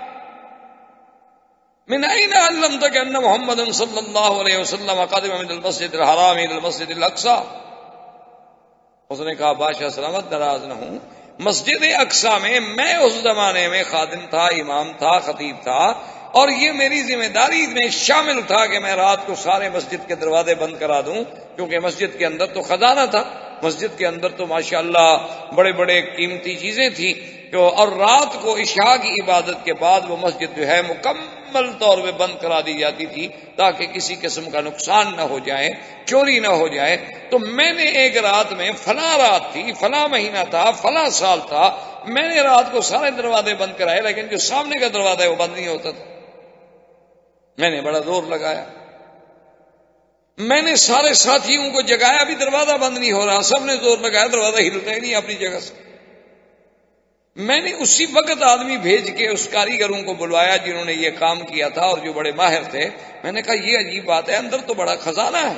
Speaker 2: من این علمت کہ ان محمد صلی اللہ علیہ وسلم قادم من المسجد الحرام الى المسجد الاقصی؟ اس نے کہا بادشاہ سلامت ناراض نہ ہوں، مسجد اقصی میں اس زمانے میں خادم تھا، امام تھا، خطیب تھا، اور یہ میری ذمہ داری میں شامل تھا کہ میں رات کو سارے مسجد کے دروازے بند کرا دوں، کیونکہ مسجد کے اندر تو خزانہ تھا، مسجد کے اندر تو ماشاءاللہ بڑے بڑے قیمتی چیزیں تھیں، اور رات کو عشاء کی عبادت کے بعد وہ مسجد جو ہے مکمل طور پہ بند کرا دی جاتی تھی تاکہ کسی قسم کا نقصان نہ ہو جائے، چوری نہ ہو جائے۔ تو میں نے ایک رات میں فلاں رات تھی، فلاں مہینہ تھا، فلاں سال تھا، میں نے رات کو سارے دروازے بند کرائے، لیکن جو سامنے کا دروازہ ہے وہ بند نہیں ہوتا تھا۔ میں نے بڑا زور لگایا، میں نے سارے ساتھیوں کو جگایا، بھی دروازہ بند نہیں ہو رہا، سب نے زور لگایا، دروازہ ہلتا ہی نہیں اپنی جگہ سے۔ میں نے اسی وقت آدمی بھیج کے اس کاریگروں کو بلوایا جنہوں نے یہ کام کیا تھا اور جو بڑے ماہر تھے۔ میں نے کہا یہ عجیب بات ہے، اندر تو بڑا خزانہ ہے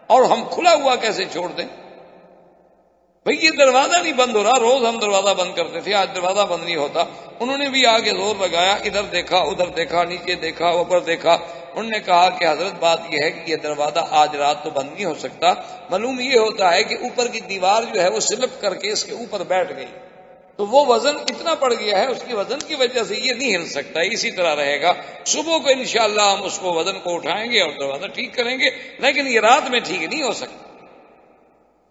Speaker 2: اور ہم کھلا ہوا کیسے چھوڑ دیں؟ بھئی یہ دروازہ نہیں بند ہو رہا، روز ہم دروازہ بند کرتے تھے، آج دروازہ بند نہیں ہوتا۔ انہوں نے بھی آگے زور لگایا، ادھر دیکھا، ادھر دیکھا، نیچے دیکھا، اوپر دیکھا۔ انہوں نے کہا کہ حضرت بات یہ ہے کہ یہ دروازہ آج رات تو بند نہیں ہو سکتا، معلوم یہ ہوتا ہے کہ اوپر کی دیوار جو ہے وہ سلپ کر کے اس کے اوپر بیٹھ گئی، تو وہ وزن اتنا پڑ گیا ہے، اس کی وزن کی وجہ سے یہ نہیں ہل سکتا، اسی طرح رہے گا۔ صبح کو انشاءاللہ ہم اس کو وزن کو اٹھائیں گے اور دروازہ ٹھیک کریں گے، لیکن یہ رات میں ٹھیک نہیں ہو سکتا۔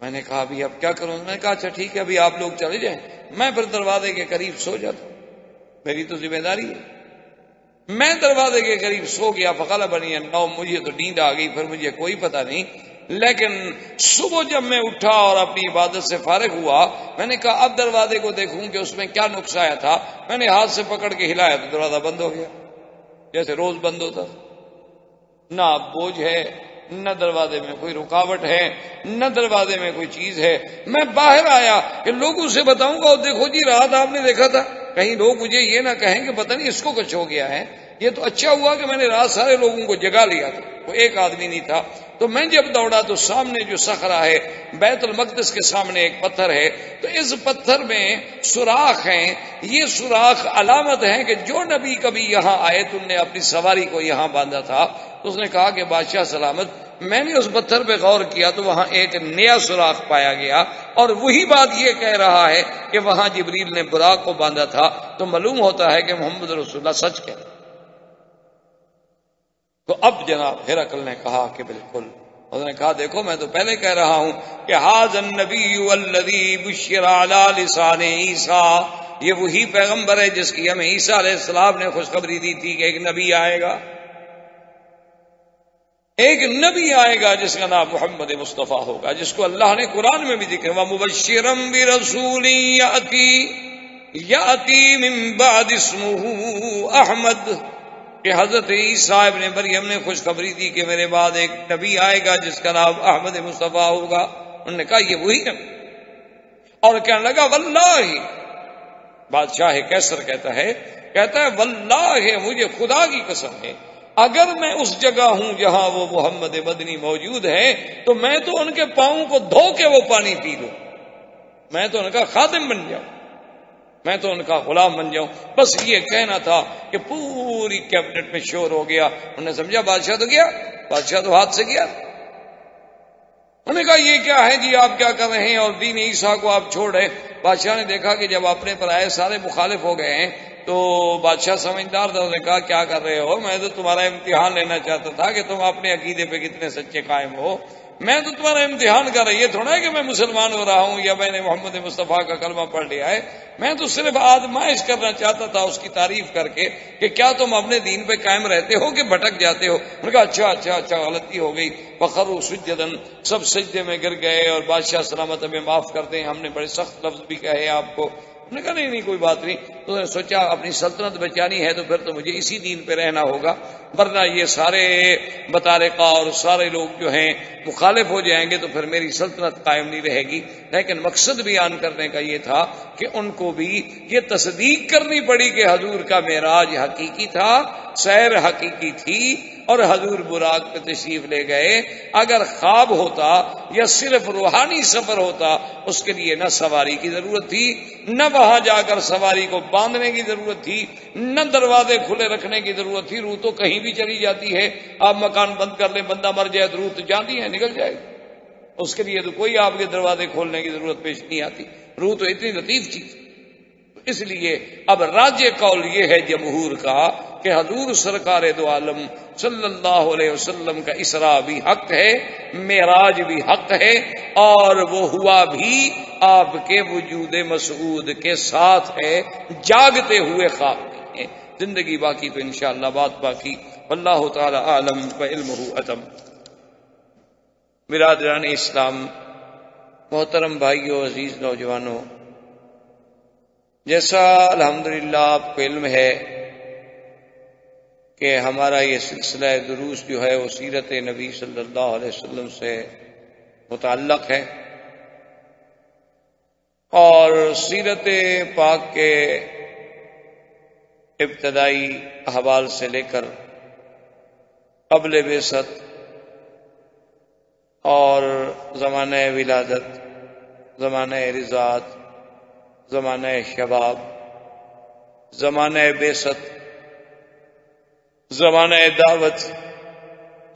Speaker 2: میں نے کہا ابھی اب کیا کروں؟ میں نے کہا اچھا ٹھیک ہے، ابھی آپ لوگ چلے جائیں، میں پھر دروازے کے قریب سو جاتا ہوں، میری تو ذمہ داری ہے۔ میں دروازے کے قریب سو گیا، فغلبنی النوم، مجھے تو نیند آ گئی، پھر مجھے کوئی پتہ نہیں۔ لیکن صبح جب میں اٹھا اور اپنی عبادت سے فارغ ہوا، میں نے کہا اب دروازے کو دیکھوں کہ اس میں کیا نقص آیا تھا۔ میں نے ہاتھ سے پکڑ کے ہلایا تو دروازہ بند ہو گیا، جیسے روز بند ہوتا۔ نہ بوجھ ہے، نہ دروازے میں کوئی رکاوٹ ہے، نہ دروازے میں کوئی چیز ہے۔ میں باہر آیا کہ لوگوں سے بتاؤں گا، دیکھو جی رات آپ نے دیکھا تھا، کہیں لوگ مجھے یہ نہ کہیں کہ پتہ نہیں اس کو کچھ ہو گیا ہے۔ یہ تو اچھا ہوا کہ میں نے رات سارے لوگوں کو جگا لیا تھا، وہ ایک آدمی نہیں تھا۔ تو میں جب دوڑا تو سامنے جو صخرہ ہے، بیت المقدس کے سامنے ایک پتھر ہے، تو اس پتھر میں سوراخ ہیں۔ یہ سوراخ علامت ہے کہ جو نبی کبھی یہاں آئے تو انہوں نے اپنی سواری کو یہاں باندھا تھا۔ تو اس نے کہا کہ بادشاہ سلامت، میں نے اس پتھر پہ غور کیا تو وہاں ایک نیا سوراخ پایا گیا، اور وہی بات یہ کہہ رہا ہے کہ وہاں جبریل نے براق کو باندھا تھا۔ تو معلوم ہوتا ہے کہ محمد رسول اللہ سچ کہہ رہے۔ تو اب جناب ہرقل نے کہا کہ بالکل۔ اس نے کہا دیکھو میں تو پہلے کہہ رہا ہوں کہ ھذا النبی الذی بشر علی لسان عیسیٰ، یہ وہی پیغمبر ہے جس کی ہمیں عیسیٰ علیہ السلام نے خوشخبری دی تھی کہ ایک نبی آئے گا، ایک نبی آئے گا جس کا نام محمد مصطفیٰ ہوگا، جس کو اللہ نے قرآن میں بھی ذکر وَمُبَشِّرًا بِرَسُولٍ یَأْتِی مِن بَعْدِ اسْمُهُ احمد، کہ حضرت عیسیٰ ابن مریم نے خوشخبری دی کہ میرے بعد ایک نبی آئے گا جس کا نام احمد مصطفیٰ ہوگا۔ انہوں نے کہا یہ وہی نبی، اور کہنے لگا واللہ، بادشاہ کیسر کہتا ہے واللہ مجھے خدا کی قسم ہے، اگر میں اس جگہ ہوں جہاں وہ محمد مدنی موجود ہے تو میں تو ان کے پاؤں کو دھو کے وہ پانی پی لوں، میں تو ان کا خادم بن جاؤں، میں تو ان کا غلام بن جاؤں۔ بس یہ کہنا تھا کہ پوری کیبنٹ میں شور ہو گیا۔ انہوں نے سمجھا بادشاہ تو گیا، بادشاہ تو ہاتھ سے گیا۔ انہوں نے کہا یہ کیا ہے جی، آپ کیا کر رہے ہیں اور دین عیسیٰ کو آپ چھوڑ رہے۔ بادشاہ نے دیکھا کہ جب اپنے پر آئے سارے مخالف ہو گئے ہیں تو بادشاہ سمجھدار تھا، انہوں نے کہا کیا کر رہے ہو، میں تو تمہارا امتحان لینا چاہتا تھا کہ تم اپنے عقیدے پہ کتنے سچے قائم ہو، میں تو تمہارا امتحان کر رہا ہوں، یہ تھوڑا ہے کہ میں مسلمان ہو رہا ہوں یا میں نے محمد مصطفیٰ کا کلمہ پڑھ لیا ہے، میں تو صرف آزمائش کرنا چاہتا تھا اس کی تعریف کر کے کہ کیا تم اپنے دین پہ قائم رہتے ہو کہ بھٹک جاتے ہو۔ انہوں نے کہا اچھا غلطی ہو گئی۔ فخروا سجدا، سب سجدے میں گر گئے، اور بادشاہ سلامت ہمیں معاف کر دیں، ہم نے بڑے سخت لفظ بھی کہے آپ کو۔ انہوں نے کہا نہیں کوئی بات نہیں۔ تو انہوں نے سوچا اپنی سلطنت بچانی ہے تو پھر تو مجھے اسی دین پہ رہنا ہوگا، ورنہ یہ سارے بطارقہ اور سارے لوگ جو ہیں مخالف ہو جائیں گے تو پھر میری سلطنت قائم نہیں رہے گی۔ لیکن مقصد بیان کرنے کا یہ تھا کہ ان کو بھی یہ تصدیق کرنی پڑی کہ حضور کا معراج حقیقی تھا، سیر حقیقی تھی، اور حضور براق پہ تشریف لے گئے۔ اگر خواب ہوتا یا صرف روحانی سفر ہوتا اس کے لیے نہ سواری کی ضرورت تھی، نہ وہاں جا کر سواری کو باندھنے کی ضرورت تھی، نہ دروازے کھلے رکھنے کی ضرورت تھی۔ روح تو کہیں بھی چلی جاتی ہے، آپ مکان بند کر لیں، بندہ مر جائے تو روح تو جاتی ہے، نکل جائے گی، اس کے لیے تو کوئی آپ کے دروازے کھولنے کی ضرورت پیش نہیں آتی۔ روح تو اتنی لطیف چیز۔ اس لیے اب راجع قول یہ ہے جمہور کا کہ حضور سرکار دو عالم صلی اللہ علیہ وسلم کا اسراء بھی حق ہے، معراج بھی حق ہے، اور وہ ہوا بھی آپ کے وجود مسعود کے ساتھ ہے، جاگتے ہوئے خواب نہیں ہے۔ زندگی باقی تو انشاءاللہ بات باقی، واللہ تعالی عالم وعلمہ اتم۔ برادران اسلام، محترم بھائیو، عزیز نوجوانوں، جیسا الحمدللہ آپ کو علم ہے کہ ہمارا یہ سلسلہ دروس جو ہے وہ سیرت نبی صلی اللہ علیہ وسلم سے متعلق ہے، اور سیرت پاک کے ابتدائی احوال سے لے کر قبل بعثت اور زمانہ ولادت، زمانہ رضاعت، زمانہ شباب، زمانہ بعثت، زمانہ دعوت،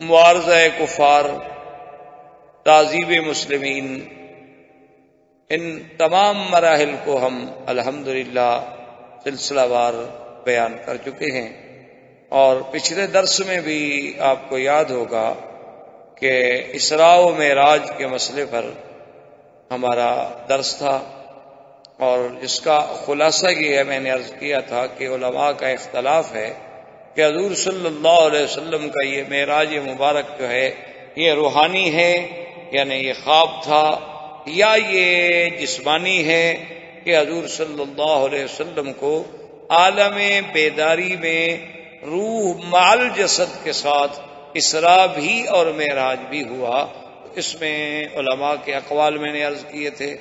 Speaker 2: معارضہ کفار، تعذیب مسلمین، ان تمام مراحل کو ہم الحمدللہ سلسلہ وار بیان کر چکے ہیں، اور پچھلے درس میں بھی آپ کو یاد ہوگا کہ اسراء و معراج کے مسئلے پر ہمارا درس تھا، اور اس کا خلاصہ یہ ہے، میں نے عرض کیا تھا کہ علماء کا اختلاف ہے کہ حضور صلی اللہ علیہ وسلم کا یہ معراج مبارک جو ہے یہ روحانی ہے، یعنی یہ خواب تھا، یا یہ جسمانی ہے کہ حضور صلی اللہ علیہ وسلم کو عالم بیداری میں روح مال جسد کے ساتھ اسراء بھی اور معراج بھی ہوا۔ اس میں علماء کے اقوال میں نے عرض کیے تھے،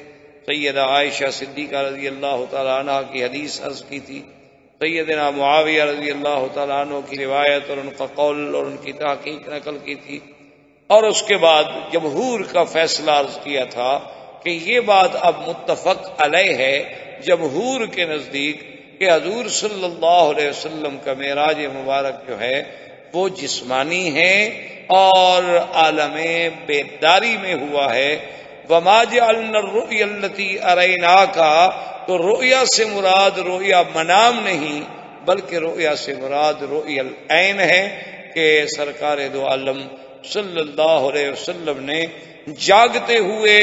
Speaker 2: سیدہ عائشہ صدیقہ رضی اللہ تعالیٰ عنہ کی حدیث عرض کی تھی، سیدنا معاویہ رضی اللہ تعالیٰ عنہ کی روایت اور ان کا قول اور ان کی تحقیق نقل کی تھی، اور اس کے بعد جمہور کا فیصلہ عرض کیا تھا کہ یہ بات اب متفق علیہ ہے جمہور کے نزدیک کہ حضور صلی اللہ علیہ وسلم کا معراج مبارک جو ہے وہ جسمانی ہے اور عالم بیداری میں ہوا ہے۔ وما جعلنا الرؤيا التي أريناك، تو رؤیا سے مراد رؤیا منام نہیں بلکہ رؤیا سے مراد رؤیا العین ہے کہ سرکار دو عالم صلی اللہ علیہ وسلم نے جاگتے ہوئے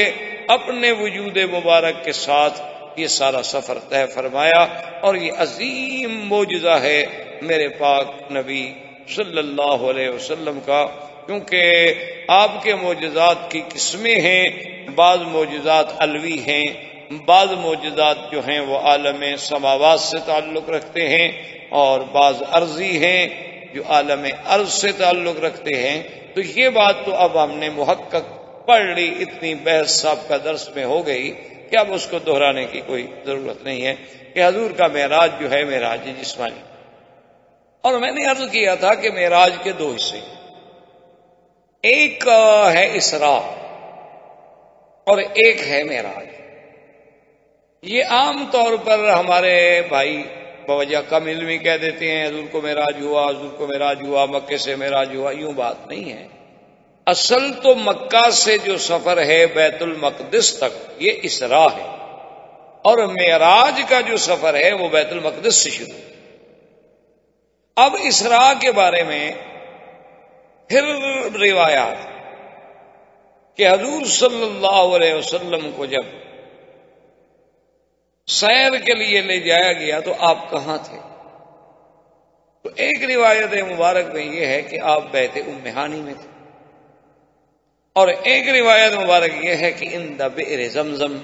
Speaker 2: اپنے وجود مبارک کے ساتھ یہ سارا سفر طے فرمایا، اور یہ عظیم معجزہ ہے میرے پاک نبی صلی اللہ علیہ وسلم کا، کیونکہ آپ کے معجزات کی قسمیں ہیں، بعض معجزات علوی ہیں، بعض معجزات جو ہیں وہ عالم سماوات سے تعلق رکھتے ہیں، اور بعض عرضی ہیں جو عالم عرض سے تعلق رکھتے ہیں۔ تو یہ بات تو اب ہم نے محقق پڑھ لی، اتنی بحث صاحب کا درس میں ہو گئی کہ اب اس کو دہرانے کی کوئی ضرورت نہیں ہے کہ حضور کا معراج جو ہے معراج جسمانی۔ اور میں نے عرض کیا تھا کہ معراج کے دو حصے، ایک ہے اسراء اور ایک ہے معراج۔ یہ عام طور پر ہمارے بھائی بوجہ کم علمی کہہ دیتے ہیں حضور کو معراج ہوا، حضور کو معراج ہوا، مکے سے معراج ہوا، یوں بات نہیں ہے۔ اصل تو مکہ سے جو سفر ہے بیت المقدس تک یہ اسراء ہے، اور معراج کا جو سفر ہے وہ بیت المقدس سے شروع۔ اب اسراء کے بارے میں پھر روایات کہ حضور صلی اللہ علیہ وسلم کو جب سیر کے لیے لے جایا گیا تو آپ کہاں تھے؟ تو ایک روایت مبارک میں یہ ہے کہ آپ بیت ام ہانی میں تھے، اور ایک روایت مبارک یہ ہے کہ ان بئر زمزم،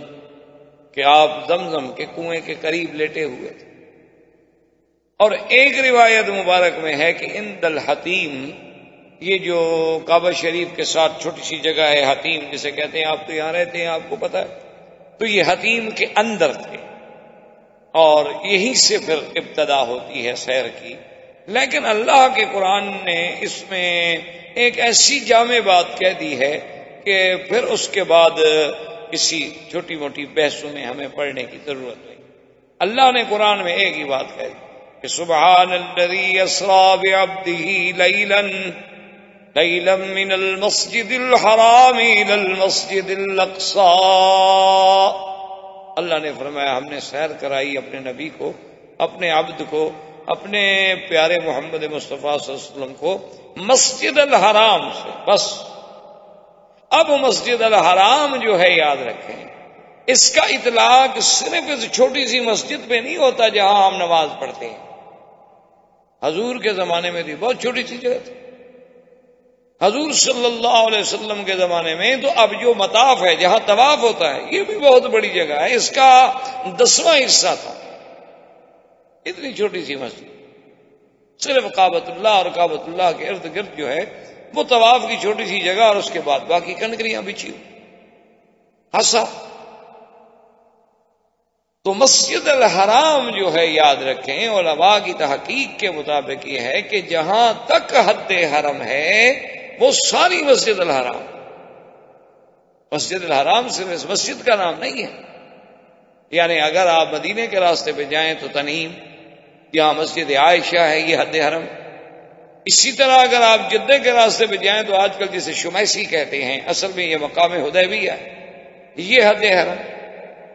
Speaker 2: کہ آپ زمزم کے کنویں کے قریب لیٹے ہوئے تھے، اور ایک روایت مبارک میں ہے کہ اند الحتیم، یہ جو کعبہ شریف کے ساتھ چھوٹی سی جگہ ہے حتیم جسے کہتے ہیں، آپ تو یہاں رہتے ہیں آپ کو پتہ ہے، تو یہ حتیم کے اندر تھے، اور یہیں سے پھر ابتدا ہوتی ہے سیر کی۔ لیکن اللہ کے قرآن نے اس میں ایک ایسی جامع بات کہہ دی ہے کہ پھر اس کے بعد کسی چھوٹی موٹی بحثوں میں ہمیں پڑھنے کی ضرورت نہیں۔ اللہ نے قرآن میں ایک ہی بات کہہ دی کہ سبحان الذی اسریٰ بعبدہ لیلا من المسجد الحرام الی المسجد الاقصی۔ اللہ نے فرمایا ہم نے سیر کرائی اپنے نبی کو، اپنے عبد کو، اپنے پیارے محمد مصطفیٰ صلی اللہ علیہ وسلم کو مسجد الحرام سے۔ بس اب مسجد الحرام جو ہے یاد رکھیں، اس کا اطلاق صرف اس چھوٹی سی مسجد پہ نہیں ہوتا جہاں ہم نماز پڑھتے ہیں۔ حضور کے زمانے میں بھی بہت چھوٹی سی جگہ تھی، حضور صلی اللہ علیہ وسلم کے زمانے میں تو اب جو مطاف ہے جہاں طواف ہوتا ہے یہ بھی بہت بڑی جگہ ہے، اس کا 10واں حصہ تھا، اتنی چھوٹی سی مسجد، صرف کعبۃ اللہ اور کعبۃ اللہ کے ارد گرد جو ہے وہ طواف کی چھوٹی سی جگہ، اور اس کے بعد باقی کنکریاں بچھی ہوئی ہسا۔ تو مسجد الحرام جو ہے یاد رکھیں، علماء کی تحقیق کے مطابق یہ ہے کہ جہاں تک حد حرم ہے وہ ساری مسجد الحرام۔ مسجد الحرام صرف اس مسجد کا نام نہیں ہے، یعنی اگر آپ مدینے کے راستے پہ جائیں تو تنعیم، یہاں مسجد عائشہ ہے، یہ حد حرم۔ اسی طرح اگر آپ جدہ کے راستے پہ جائیں تو آج کل جسے شمیسی کہتے ہیں، اصل میں یہ مقام حدیبیہ ہے، یہ حد حرم۔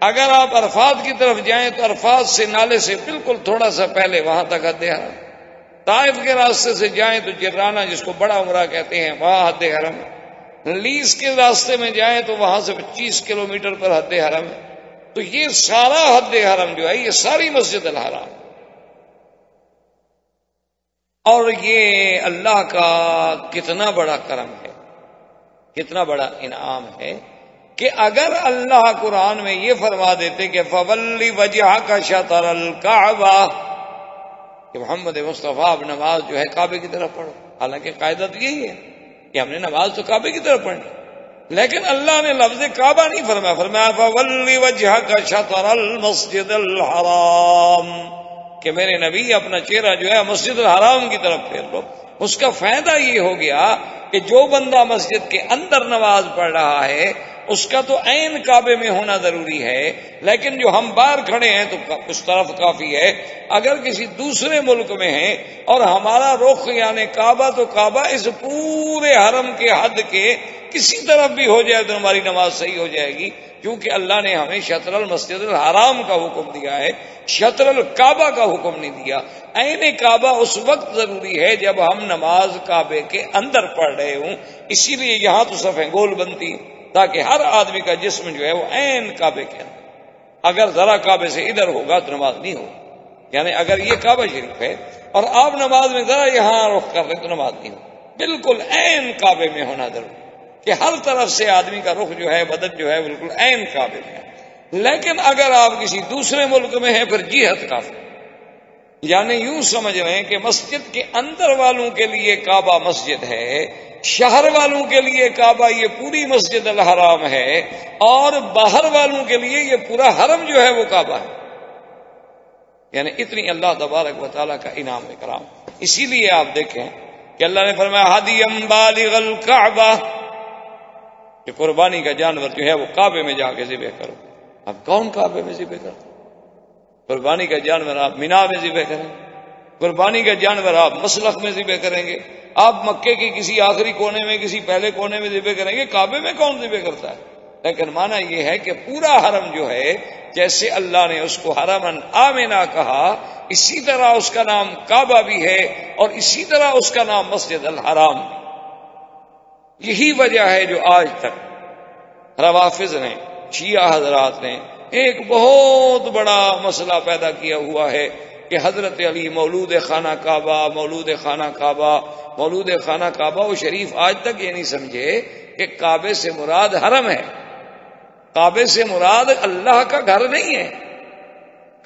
Speaker 2: اگر آپ عرفات کی طرف جائیں تو عرفات سے نالے سے بالکل تھوڑا سا پہلے وہاں تک حد حرم. طائف کے راستے سے جائیں تو جرانہ جس کو بڑا عمرہ کہتے ہیں وہاں حد حرم. لیس کے راستے میں جائیں تو وہاں سے 25 کلومیٹر پر حد حرم ہے. تو یہ سارا حد حرم جو ہے یہ ساری مسجد الحرام. اور یہ اللہ کا کتنا بڑا کرم ہے، کتنا بڑا انعام ہے کہ اگر اللہ قرآن میں یہ فرما دیتے کہ فَوَلِّ وَجْهَكَ شَطْرَ الْكَعْبَةِ کہ محمد مصطفیٰ اب نماز جو ہے کعبے کی طرف پڑھو. حالانکہ قاعدہ تو یہی ہے کہ ہم نے نماز تو کعبے کی طرف پڑھنی، لیکن اللہ نے لفظ کعبہ نہیں فرمایا، فرمایا فَوَلِّ وَجْهَكَ شَطْرَ الْمَسْجِدِ الْحَرَامِ کہ میرے نبی اپنا چہرہ جو ہے مسجد الحرام کی طرف پھیر لو. اس کا فائدہ یہ ہو گیا کہ جو بندہ مسجد کے اندر نماز پڑھ رہا ہے اس کا تو عین کعبے میں ہونا ضروری ہے، لیکن جو ہم باہر کھڑے ہیں تو اس طرف کافی ہے. اگر کسی دوسرے ملک میں ہیں اور ہمارا رخ یعنی کعبہ تو کعبہ اس پورے حرم کے حد کے کسی طرف بھی ہو جائے تو ہماری نماز صحیح ہو جائے گی، کیونکہ اللہ نے ہمیں شطر المسجد الحرام کا حکم دیا ہے، شطر الکعبہ کا حکم نہیں دیا. عین کعبہ اس وقت ضروری ہے جب ہم نماز کعبے کے اندر پڑھ رہے ہوں. اسی لیے یہاں تو صفیں گول بنتی تاکہ ہر آدمی کا جسم جو ہے وہ عین کعبے کے اندر. اگر ذرا کعبے سے ادھر ہوگا تو نماز نہیں ہوگی. یعنی اگر یہ کعبہ شریف ہے اور آپ نماز میں ذرا یہاں رخ کر رہے تو نماز نہیں ہوگی. بالکل عین کعبے میں ہونا ضروری کہ ہر طرف سے آدمی کا رخ جو ہے بدن جو ہے بالکل عین کعبے میں ہے. لیکن اگر آپ کسی دوسرے ملک میں ہیں پھر جہت کافی، یعنی یوں سمجھ رہے ہیں کہ مسجد کے اندر والوں کے لیے کعبہ مسجد ہے، شہر والوں کے لیے کعبہ یہ پوری مسجد الحرام ہے، اور باہر والوں کے لیے یہ پورا حرم جو ہے وہ کعبہ ہے. یعنی اتنی اللہ تبارک و تعالیٰ کا انعام اکرام. اسی لیے آپ دیکھیں کہ اللہ نے فرمایا ہدیم بالغ الکعبہ کہ قربانی کا جانور جو ہے وہ کعبے میں جا کے ذبح کرو. اب کون کعبے میں ذبح کرتا؟ قربانی کا جانور آپ مینا میں ذبح کریں، قربانی کا جانور آپ مسلخ میں ذبح کریں گے، آپ مکے کی کسی آخری کونے میں کسی پہلے کونے میں ذبح کریں گے. کعبے میں کون ذبح کرتا ہے؟ لیکن معنی یہ ہے کہ پورا حرم جو ہے جیسے اللہ نے اس کو حرمن آمنا کہا، اسی طرح اس کا نام کعبہ بھی ہے اور اسی طرح اس کا نام مسجد الحرام. یہی وجہ ہے جو آج تک روافض نے، شیعہ حضرات نے ایک بہت بڑا مسئلہ پیدا کیا ہوا ہے کہ حضرت علی مولود خانہ کعبہ، مولود خانہ کعبہ، مولود خانہ کعبہ. وہ شریف آج تک یہ نہیں سمجھے کہ کعبے سے مراد حرم ہے، کعبے سے مراد اللہ کا گھر نہیں ہے.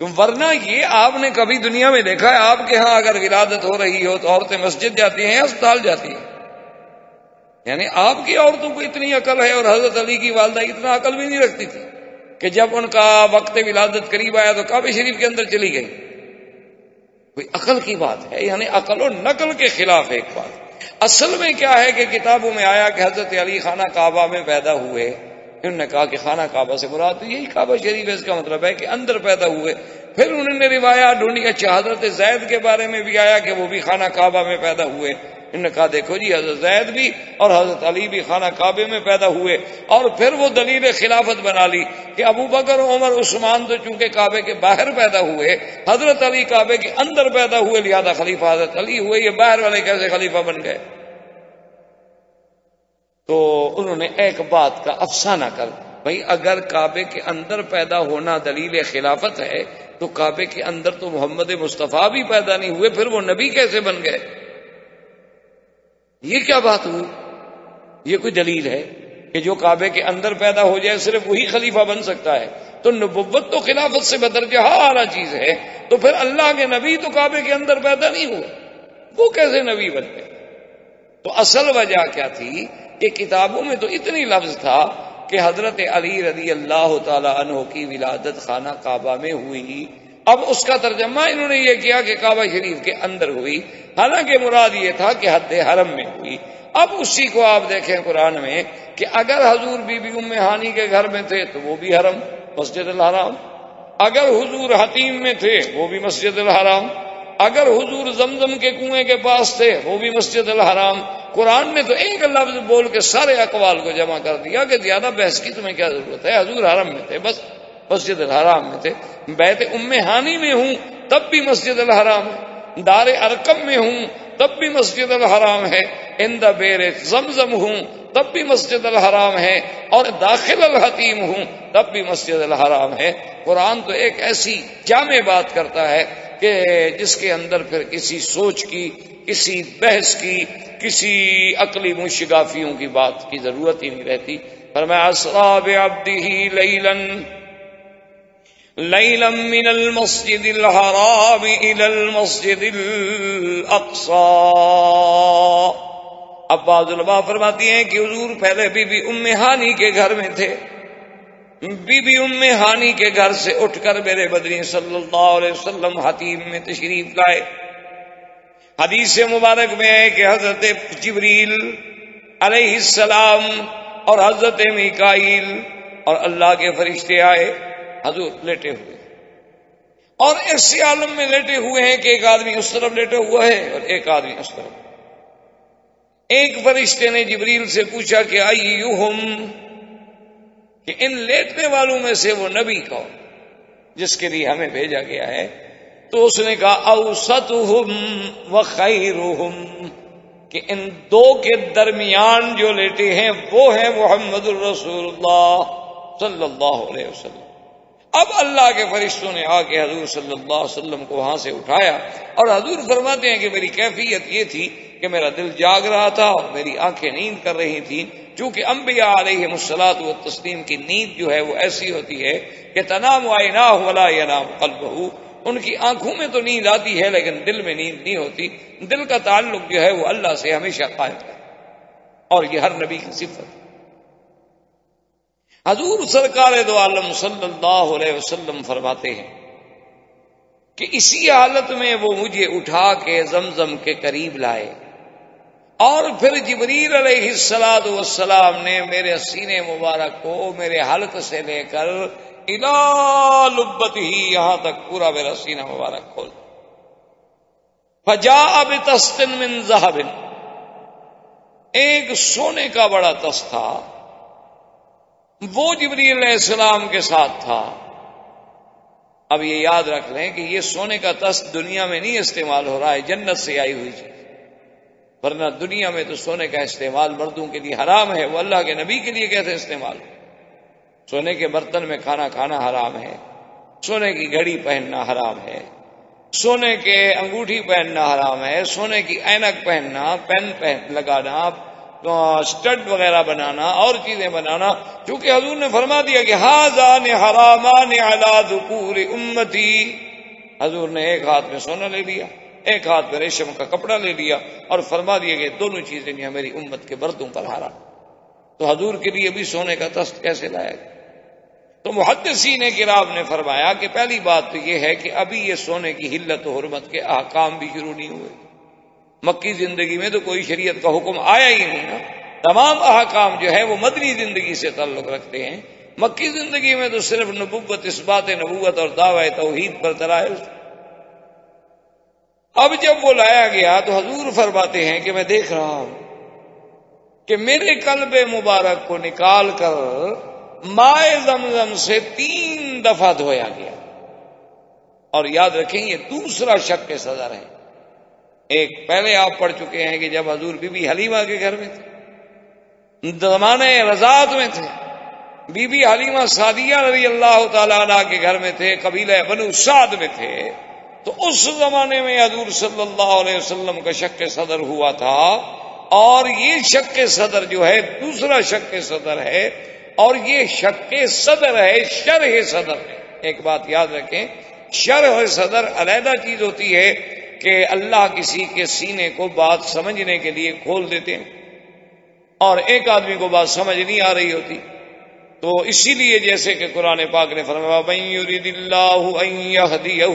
Speaker 2: ورنہ یہ آپ نے کبھی دنیا میں دیکھا ہے آپ کے ہاں اگر ولادت ہو رہی ہو تو عورتیں مسجد جاتی ہیں، اسپتال جاتی ہیں؟ یعنی آپ کی عورتوں کو اتنی عقل ہے اور حضرت علی کی والدہ اتنا عقل بھی نہیں رکھتی تھی کہ جب ان کا وقت ولادت قریب آیا تو کعبہ شریف کے اندر چلی گئی. کوئی عقل کی بات ہے؟ یعنی عقل و نقل کے خلاف ایک بات. اصل میں کیا ہے کہ کتابوں میں آیا کہ حضرت علی خانہ کعبہ میں پیدا ہوئے. انہوں نے کہا کہ خانہ کعبہ سے مراد تو یہی کعبہ شریف ہے، اس کا مطلب ہے کہ اندر پیدا ہوئے. پھر انہوں نے روایات ڈھونڈی، اچھا حضرت زید کے بارے میں بھی آیا کہ وہ بھی خانہ کعبہ میں پیدا ہوئے. انہوں نے کہا دیکھو جی حضرت زید بھی اور حضرت علی بھی خانہ کعبے میں پیدا ہوئے. اور پھر وہ دلیل خلافت بنا لی کہ ابو بکر عمر عثمان تو چونکہ کعبے کے باہر پیدا ہوئے، حضرت علی کعبے کے اندر پیدا ہوئے، لہذا خلیفہ حضرت علی ہوئے. یہ باہر والے کیسے خلیفہ بن گئے؟ تو انہوں نے ایک بات کا افسانہ کر، بھائی اگر کعبے کے اندر پیدا ہونا دلیل خلافت ہے تو کعبے کے اندر تو محمد مصطفیٰ بھی پیدا نہیں ہوئے، پھر وہ نبی کیسے بن گئے؟ یہ کیا بات ہوئی؟ یہ کوئی دلیل ہے کہ جو کعبے کے اندر پیدا ہو جائے صرف وہی خلیفہ بن سکتا ہے؟ تو نبوت تو خلافت سے بدرجہ اعلیٰ چیز ہے، تو پھر اللہ کے نبی تو کعبے کے اندر پیدا نہیں ہوئے، وہ کیسے نبی بن گئے؟ تو اصل وجہ کیا تھی کہ کتابوں میں تو اتنی لفظ تھا کہ حضرت علی رضی اللہ تعالی عنہ کی ولادت خانہ کعبہ میں ہوئی. اب اس کا ترجمہ انہوں نے یہ کیا کہ کعبہ شریف کے اندر ہوئی، حالانکہ مراد یہ تھا کہ حد حرم میں ہوئی. اب اسی کو آپ دیکھیں قرآن میں کہ اگر حضور بی بی ام ہانی کے گھر میں تھے تو وہ بھی حرم مسجد الحرام، اگر حضور حتیم میں تھے وہ بھی مسجد الحرام، اگر حضور زمزم کے کنویں کے پاس تھے وہ بھی مسجد الحرام. قرآن نے تو ایک لفظ بول کے سارے اقوال کو جمع کر دیا کہ زیادہ بحث کی تمہیں کیا ضرورت ہے، حضور حرم میں تھے بس. مسجد الحرام میں تھے، بیت ام ہانی میں ہوں تب بھی مسجد الحرام ہے، دار ارقم میں ہوں تب بھی مسجد الحرام ہے، عند بئر زمزم ہوں تب بھی مسجد الحرام ہے، اور داخل الحتیم ہوں تب بھی مسجد الحرام ہے۔ قرآن تو ایک ایسی جامع بات کرتا ہے کہ جس کے اندر پھر کسی سوچ کی، کسی بحث کی، کسی عقلی مشگافیوں کی بات کی ضرورت ہی نہیں رہتی۔ فرمایا اسرا بعبدہ لیلا من المسجد الحرام الى المسجد الاقصى۔ اب بعض علماء فرماتی ہیں کہ حضور پہلے بی بی ام ہانی کے گھر میں تھے، بی بی ام ہانی کے گھر سے اٹھ کر میرے بدری صلی اللہ علیہ وسلم حتیم میں تشریف لائے۔ حدیث مبارک میں ہے کہ حضرت جبریل علیہ السلام اور حضرت میکائیل اور اللہ کے فرشتے آئے، حضور لیٹے ہوئے، اور ایسے عالم میں لیٹے ہوئے ہیں کہ ایک آدمی اس طرف لیٹا ہوا ہے اور ایک آدمی اس طرف۔ ایک فرشتے نے جبریل سے پوچھا کہ ایہم، کہ ان لیٹنے والوں میں سے وہ نبی کون جس کے لیے ہمیں بھیجا گیا ہے؟ تو اس نے کہا اوسطہم وخیرہم، کہ ان دو کے درمیان جو لیٹے ہیں وہ ہیں محمد الرسول اللہ صلی اللہ علیہ وسلم۔ اب اللہ کے فرشتوں نے آ کے حضور صلی اللہ علیہ وسلم کو وہاں سے اٹھایا، اور حضور فرماتے ہیں کہ میری کیفیت یہ تھی کہ میرا دل جاگ رہا تھا اور میری آنکھیں نیند کر رہی تھیں، چونکہ انبیاء علیہم الصلاۃ والتسلیم کی نیند جو ہے وہ ایسی ہوتی ہے کہ تنام عیناہ ولا ینام قلبہ، ان کی آنکھوں میں تو نیند آتی ہے لیکن دل میں نیند نہیں ہوتی، دل کا تعلق جو ہے وہ اللہ سے ہمیشہ قائم ہے، اور یہ ہر نبی کی صفت ہے۔ حضور سرکار دو عالم صلی اللہ علیہ وسلم فرماتے ہیں کہ اسی حالت میں وہ مجھے اٹھا کے زمزم کے قریب لائے، اور پھر جبریل علیہ السلام نے میرے سینے مبارک کو میرے حلق سے لے کر الی لبتہ، یہاں تک پورا میرا سینہ مبارک کھول، فجاء بطست من ذہب، ایک سونے کا بڑا تس تھا، وہ جبریل علیہ السلام کے ساتھ تھا۔ اب یہ یاد رکھ لیں کہ یہ سونے کا تس دنیا میں نہیں استعمال ہو رہا ہے، جنت سے آئی ہوئی چیز، ورنہ دنیا میں تو سونے کا استعمال مردوں کے لیے حرام ہے، وہ اللہ کے نبی کے لیے کیسے استعمال؟ سونے کے برتن میں کھانا کھانا حرام ہے، سونے کی گھڑی پہننا حرام ہے، سونے کے انگوٹھی پہننا حرام ہے، سونے کی اینک پہننا، پین لگانا، اسٹڈ وغیرہ بنانا اور چیزیں بنانا، چونکہ حضور نے فرما دیا کہ ھذان حرامان علی ذکور امتی، حضور نے ایک ہاتھ میں سونا لے لیا، ایک ہاتھ میں ریشم کا کپڑا لے لیا، اور فرما دیا کہ دونوں چیزیں نہیں میری امت کے بردوں پر حرام۔ تو حضور کے لیے بھی سونے کا تست کیسے لایا گیا؟ تو محدثین کرام نے فرمایا کہ پہلی بات تو یہ ہے کہ ابھی یہ سونے کی حلت و حرمت کے احکام بھی شروع نہیں ہوئے، مکی زندگی میں تو کوئی شریعت کا حکم آیا ہی نہیں نا، تمام احکام جو ہے وہ مدنی زندگی سے تعلق رکھتے ہیں، مکی زندگی میں تو صرف نبوت، اثبات نبوت اور دعوی توحید پر ترائے۔ اب جب وہ لایا گیا تو حضور فرماتے ہیں کہ میں دیکھ رہا ہوں کہ میرے قلب مبارک کو نکال کر مائے زمزم سے 3 دفعہ دھویا گیا، اور یاد رکھیں یہ دوسرا شق صدر ہے۔ ایک پہلے آپ پڑھ چکے ہیں کہ جب حضور بی بی حلیمہ کے گھر میں تھے، زمانے رضاعت میں تھے، بی بی حلیمہ سعدیہ رضی اللہ تعالیٰ عنہ کے گھر میں تھے، قبیلہ بنو سعد میں تھے، تو اس زمانے میں حضور صلی اللہ علیہ وسلم کا شق صدر ہوا تھا، اور یہ شق صدر جو ہے دوسرا شق صدر ہے، اور یہ شق صدر ہے، شرح صدر ہے۔ ایک بات یاد رکھیں، شرح صدر علیحدہ چیز ہوتی ہے کہ اللہ کسی کے سینے کو بات سمجھنے کے لیے کھول دیتے ہیں، اور ایک آدمی کو بات سمجھ نہیں آ رہی ہوتی، تو اسی لیے جیسے کہ قرآن پاک نے فرمایا من یرید اللہ ان یہدیہ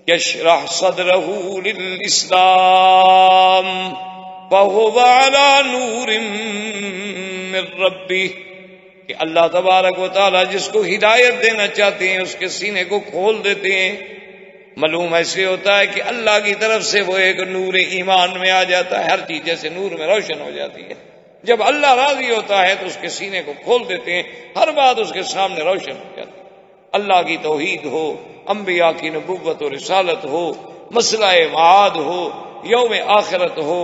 Speaker 2: یشرح صدرہ للاسلام فہو علی نور من ربہ، کہ اللہ تبارک و تعالی جس کو ہدایت دینا چاہتے ہیں اس کے سینے کو کھول دیتے ہیں۔ معلوم ایسے ہوتا ہے کہ اللہ کی طرف سے وہ ایک نور ایمان میں آ جاتا ہے، ہر چیز جیسے نور میں روشن ہو جاتی ہے، جب اللہ راضی ہوتا ہے تو اس کے سینے کو کھول دیتے ہیں، ہر بات اس کے سامنے روشن ہو جاتی ہے۔ اللہ کی توحید ہو، انبیاء کی نبوت و رسالت ہو، مسئلہ معاد ہو، یوم آخرت ہو،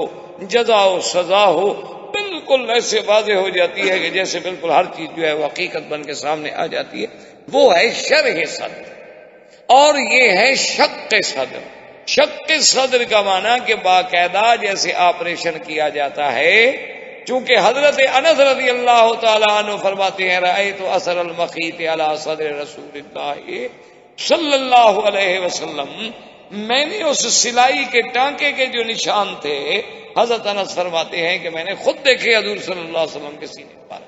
Speaker 2: جزا و سزا ہو، بالکل ایسے واضح ہو جاتی ہے کہ جیسے بالکل ہر چیز جو ہے وہ حقیقت بن کے سامنے آ جاتی ہے۔ وہ ہے شرح صدر، اور یہ ہے شق صدر۔ شق صدر کا معنی کہ باقاعدہ جیسے آپریشن کیا جاتا ہے، چونکہ حضرت انس رضی اللہ تعالیٰ عنہ فرماتے ہیں رأیت اثر المخیط علی صدر رسول اللہ صلی اللہ علیہ وسلم، میں نے اس سلائی کے ٹانکے کے جو نشان تھے، حضرت انس فرماتے ہیں کہ میں نے خود دیکھے حضور صلی اللہ علیہ وسلم کے سینے پر،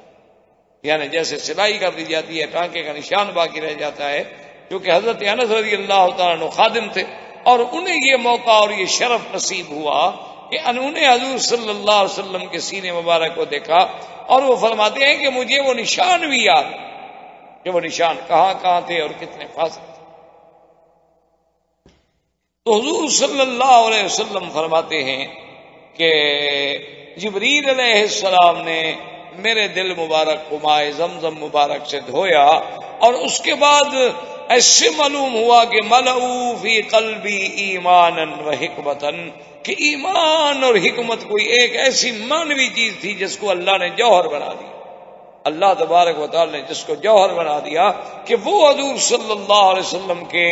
Speaker 2: یعنی جیسے سلائی کر دی جاتی ہے ٹانکے کا نشان باقی رہ جاتا ہے، کیونکہ حضرت انس رضی اللہ تعالیٰ عنہ خادم تھے اور انہیں یہ موقع اور یہ شرف نصیب ہوا کہ انہوں نے حضور صلی اللہ علیہ وسلم کے سینے مبارک کو دیکھا، اور وہ فرماتے ہیں کہ مجھے وہ نشان بھی یاد کہ وہ نشان کہاں کہاں تھے اور کتنے فاصلے تھے۔ تو حضور صلی اللہ علیہ وسلم فرماتے ہیں کہ جبریل علیہ السلام نے میرے دل مبارک کو مائے زمزم مبارک سے دھویا، اور اس کے بعد ایسے معلوم ہوا کہ ملؤ فی قلبی ایمانا و حکمتا، کہ ایمان اور حکمت کوئی ایک ایسی معنوی چیز تھی جس کو اللہ نے جوہر بنا دیا، اللہ تبارک و تعالی نے جس کو جوہر بنا دیا کہ وہ حضور صلی اللہ علیہ وسلم کے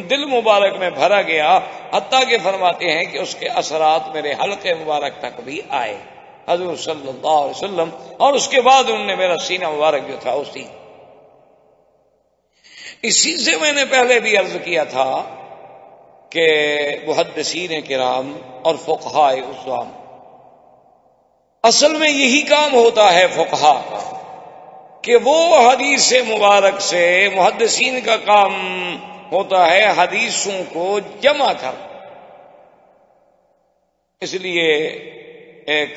Speaker 2: دل مبارک میں بھرا گیا، حتیٰ کہ فرماتے ہیں کہ اس کے اثرات میرے حلقے مبارک تک بھی آئے حضور صلی اللہ علیہ وسلم، اور اس کے بعد انہوں نے میرا سینہ مبارک جو تھا اسی سے میں نے پہلے بھی عرض کیا تھا کہ محدثین کرام اور فقہاء عظام، اصل میں یہی کام ہوتا ہے فقہاء کا کہ وہ حدیث مبارک سے، محدثین کا کام ہوتا ہے حدیثوں کو جمع کر۔ اس لیے ایک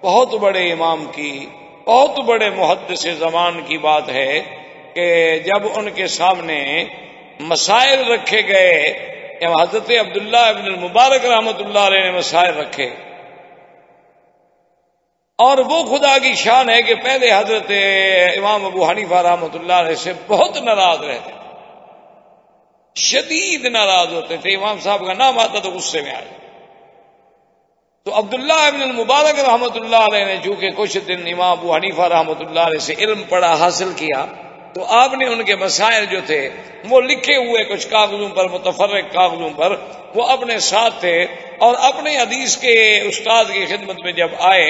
Speaker 2: بہت بڑے امام کی، بہت بڑے محدث زمان کی بات ہے کہ جب ان کے سامنے مسائل رکھے گئے، حضرت عبداللہ ابن المبارک رحمۃ اللہ علیہ نے مسائل رکھے، اور وہ خدا کی شان ہے کہ پہلے حضرت امام ابو حنیفہ رحمۃ اللہ علیہ سے بہت ناراض رہتے تھے، شدید ناراض ہوتے تھے، امام صاحب کا نام آتا تو غصے میں آ جاتے۔ تو عبداللہ ابن المبارک رحمۃ اللہ علیہ نے چونکہ کچھ دن امام ابو حنیفہ رحمۃ اللہ علیہ سے علم پڑھا، حاصل کیا، تو آپ نے ان کے مسائل جو تھے وہ لکھے ہوئے کچھ کاغذوں پر، متفرق کاغذوں پر، وہ اپنے ساتھ تھے، اور اپنے حدیث کے استاد کی خدمت میں جب آئے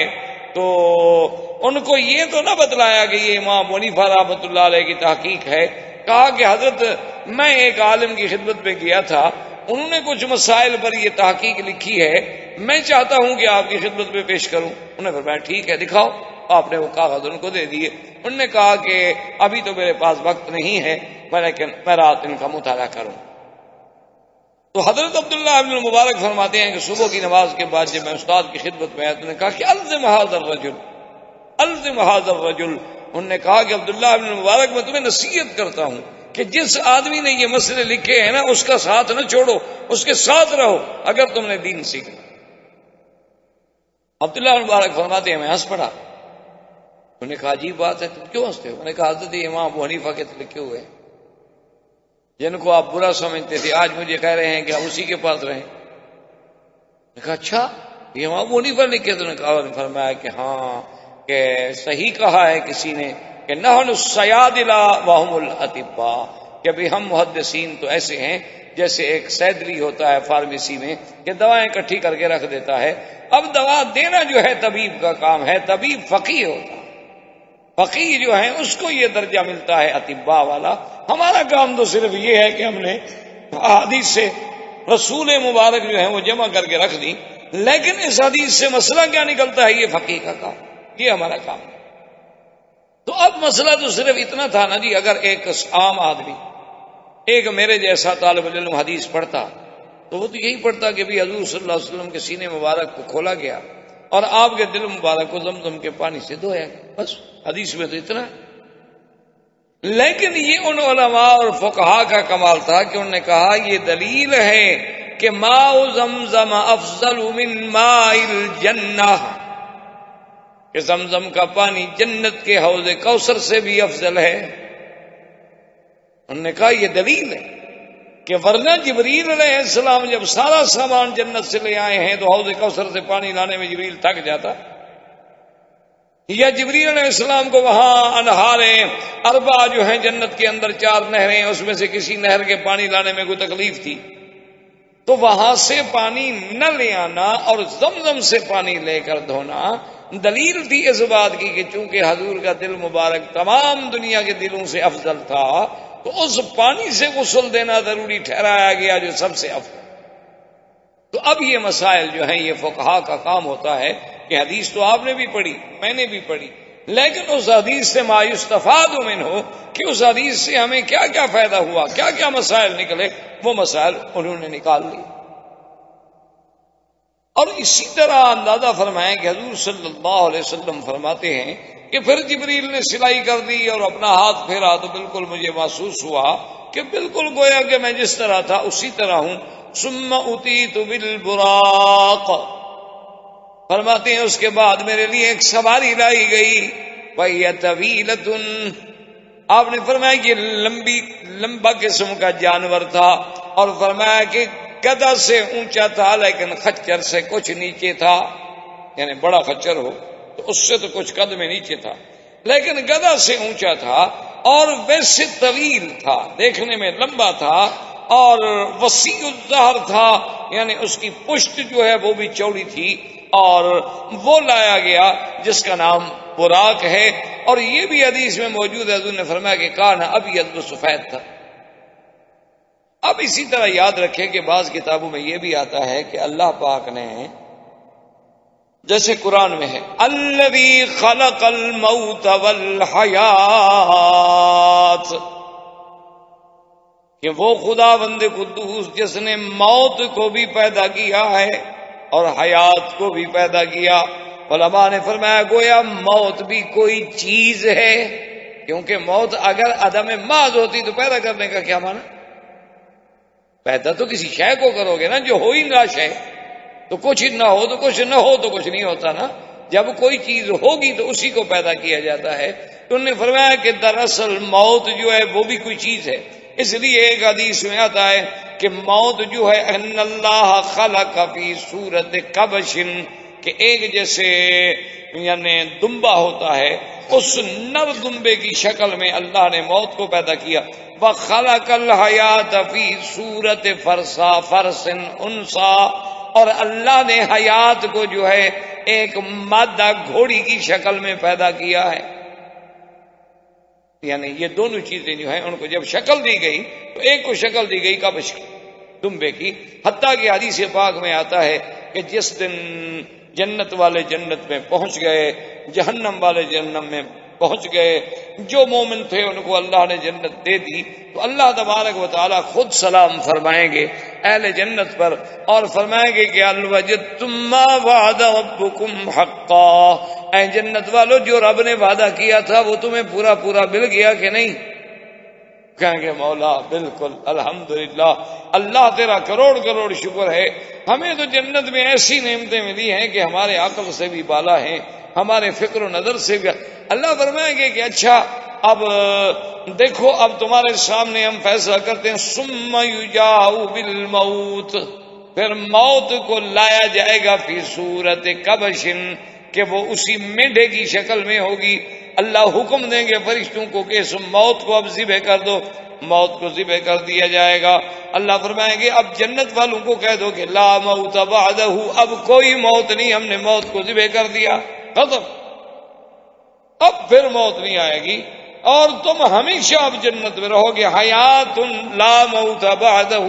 Speaker 2: تو ان کو یہ تو نہ بتلایا کہ یہ امام حنیفہ رحمۃ اللہ علیہ کی تحقیق ہے، کہا کہ حضرت میں ایک عالم کی خدمت میں گیا تھا، انہوں نے کچھ مسائل پر یہ تحقیق لکھی ہے، میں چاہتا ہوں کہ آپ کی خدمت میں پیش کروں۔ انہوں نے فرمایا ٹھیک ہے دکھاؤ۔ آپ نے وہ کاغذ ان کو دے دیے۔ انہوں نے کہا کہ ابھی تو میرے پاس وقت نہیں ہے، لیکن میں رات ان کا مطالعہ کروں۔ تو حضرت عبداللہ ابن المبارک فرماتے ہیں کہ صبح کی نماز کے بعد جب میں استاد کی خدمت میں آیا تو نے کہا کہ الزم ھذا الرجل، الزم ھذا الرجل۔ انہوں نے کہا کہ عبداللہ ابن المبارک میں تمہیں نصیحت کرتا ہوں کہ جس آدمی نے یہ مسئلے لکھے ہیں نا، اس کا ساتھ نہ چھوڑو، اس کے ساتھ رہو اگر تم نے دین سیکھنا۔ عبداللہ ابن المبارک فرماتے ہیں میں ہنس پڑا۔ انہوں نے کہا عجیب بات ہے، تم کیوں ہنستے ہو؟ میں نے کہا حضرت امام ابو حنیفہ کے لکھے ہوئے جن کو آپ برا سمجھتے تھے، آج مجھے کہہ رہے ہیں کہ آپ اسی کے پاس رہیں۔ میں نے کہا اچھا یہ امام ابو حنیفہ لکھے؟ تو نے کہا، فرمایا کہ ہاں، کہ صحیح کہا ہے کسی نے کہ نحن الصیادلہ وہم الاطباء، کہ بھی ہم محدثین تو ایسے ہیں جیسے ایک سیدری ہوتا ہے فارمیسی میں کہ دوائیں اکٹھی کر کے رکھ دیتا ہے۔ اب دوا دینا جو ہے طبیب کا کام ہے، طبیب فقیہ ہوتا ہے، فقیہ جو ہیں اس کو یہ درجہ ملتا ہے اطباء والا۔ ہمارا کام تو صرف یہ ہے کہ ہم نے حدیث سے رسول مبارک جو ہیں وہ جمع کر کے رکھ دی، لیکن اس حدیث سے مسئلہ کیا نکلتا ہے یہ فقیہ کا کام، یہ ہمارا کام ہے۔ تو اب مسئلہ تو صرف اتنا تھا نا جی، اگر ایک عام آدمی، ایک میرے جیسا طالب علم حدیث پڑھتا تو وہ تو یہی پڑھتا کہ بھی حضور صلی اللہ علیہ وسلم کے سینے مبارک کو کھولا گیا اور آپ کے دل مبارک کو زمزم کے پانی سے دھویا گیا، بس حدیث میں تو اتنا ہے۔ لیکن یہ ان علماء اور فقہاء کا کمال تھا کہ انہوں نے کہا یہ دلیل ہے کہ ماء زمزم افضل من ماء الجنہ، کہ زمزم کا پانی جنت کے حوض کوثر سے بھی افضل ہے؟ انہوں نے کہا یہ دلیل ہے کہ ورنہ جبریل علیہ السلام جب سارا سامان جنت سے لے آئے ہیں تو حوض کوثر سے پانی لانے میں جبریل تھک جاتا، یا جبریل علیہ السلام کو وہاں انہاریں اربع جو ہیں جنت کے اندر 4 نہریں، اس میں سے کسی نہر کے پانی لانے میں کوئی تکلیف تھی تو وہاں سے پانی نہ لے آنا اور زمزم سے پانی لے کر دھونا دلیل تھی اس بات کی کہ چونکہ حضور کا دل مبارک تمام دنیا کے دلوں سے افضل تھا تو اس پانی سے غسل دینا ضروری ٹھہرایا گیا جو سب سے افضل۔ تو اب یہ مسائل جو ہیں یہ فقہا کا کام ہوتا ہے کہ حدیث تو آپ نے بھی پڑھی، میں نے بھی پڑھی، لیکن اس حدیث سے ما یستفاد منہ کہ اس حدیث سے ہمیں کیا کیا فائدہ ہوا، کیا کیا مسائل نکلے، وہ مسائل انہوں نے نکال لی۔ اور اسی طرح اندازہ فرمائیں کہ حضور صلی اللہ علیہ وسلم فرماتے ہیں کہ پھر جبریل نے سلائی کر دی اور اپنا ہاتھ پھیرا تو بالکل مجھے محسوس ہوا کہ بالکل گویا کہ میں جس طرح تھا اسی طرح ہوں۔ ثم اتیت بالبراق، فرماتے ہیں اس کے بعد میرے لیے ایک سواری لائی گئی، وہی طویلۃ، آپ نے فرمایا کہ لمبا قسم کا جانور تھا، اور فرمایا کہ گدھا سے اونچا تھا لیکن خچر سے کچھ نیچے تھا، یعنی بڑا خچر ہو تو اس سے تو کچھ قدم نیچے تھا، لیکن گدھا سے اونچا تھا اور ویسے طویل تھا، دیکھنے میں لمبا تھا اور وسیع الظہر تھا، یعنی اس کی پشت جو ہے وہ بھی چوڑی تھی، اور وہ لایا گیا جس کا نام براق ہے۔ اور یہ بھی حدیث میں موجود ہے، حضور نے فرمایا کہ کان ابیض و سفید تھا۔ اب اسی طرح یاد رکھیں کہ بعض کتابوں میں یہ بھی آتا ہے کہ اللہ پاک نے جیسے قرآن میں ہے الذی خلق الموت والحیات، کہ وہ خدا بند قدوس جس نے موت کو بھی پیدا کیا ہے اور حیات کو بھی پیدا کیا۔ علماء نے فرمایا گویا موت بھی کوئی چیز ہے، کیونکہ موت اگر عدم محض ہوتی تو پیدا کرنے کا کیا معنی؟ پیدا تو کسی شے کو کرو گے نا جو ہو ہی نہ شے، تو کچھ نہ ہو تو کچھ، نہ ہو تو کچھ نہیں ہوتا نا۔ جب کوئی چیز ہوگی تو اسی کو پیدا کیا جاتا ہے۔ تو انہوں نے فرمایا کہ دراصل موت جو ہے وہ بھی کوئی چیز ہے، اس لیے ایک حدیث میں آتا ہے کہ موت جو ہے ان اللہ خلق فی صورت کبش، کہ ایک جیسے یعنی دمبا ہوتا ہے اس نر دمبے کی شکل میں اللہ نے موت کو پیدا کیا۔ وَخَلَقَ الْحَيَاةَ فِي صُورَةِ فَرْسٍ أُنْثَىٰ، اور اللہ نے حیات کو جو ہے ایک مادہ گھوڑی کی شکل میں پیدا کیا ہے۔ یعنی یہ دونوں چیزیں جو ہیں ان کو جب شکل دی گئی تو ایک کو شکل دی گئی کبش کی، دمبے کی، حتیٰ کہ حدیث پاک میں آتا ہے کہ جس دن جنت والے جنت میں پہنچ گئے، جہنم والے جہنم میں پہنچ گئے، جو مومن تھے ان کو اللہ نے جنت دے دی، تو اللہ تبارک و تعالیٰ خود سلام فرمائیں گے اہل جنت پر اور فرمائیں گے کہ هل وجدتم ما وعد ربکم حقا، اے جنت والو جو رب نے وعدہ کیا تھا وہ تمہیں پورا پورا مل گیا کہ نہیں؟ کہیں گے مولا بالکل، الحمدللہ، اللہ تیرا کروڑ کروڑ شکر ہے، ہمیں تو جنت میں ایسی نعمتیں ملی ہیں کہ ہمارے عقل سے بھی بالا ہیں، ہمارے فکر و نظر سے بھی۔ اللہ فرمائیں گے کہ اچھا اب دیکھو اب تمہارے سامنے ہم فیصلہ کرتے ہیں، ثم یجاء بالموت، پھر موت کو لایا جائے گا فی صورت کبش، کہ وہ اسی مینڈے کی شکل میں ہوگی۔ اللہ حکم دیں گے فرشتوں کو کہ اس موت کو اب ذبح کر دو، موت کو ذبح کر دیا جائے گا۔ اللہ فرمائیں گے اب جنت والوں کو کہہ دو کہ لا موت بعدہ، اب کوئی موت نہیں، ہم نے موت کو ذبح کر دیا، ختم، اب پھر موت نہیں آئے گی اور تم ہمیشہ اب جنت میں رہو گے، حیات لا موت بعدہ،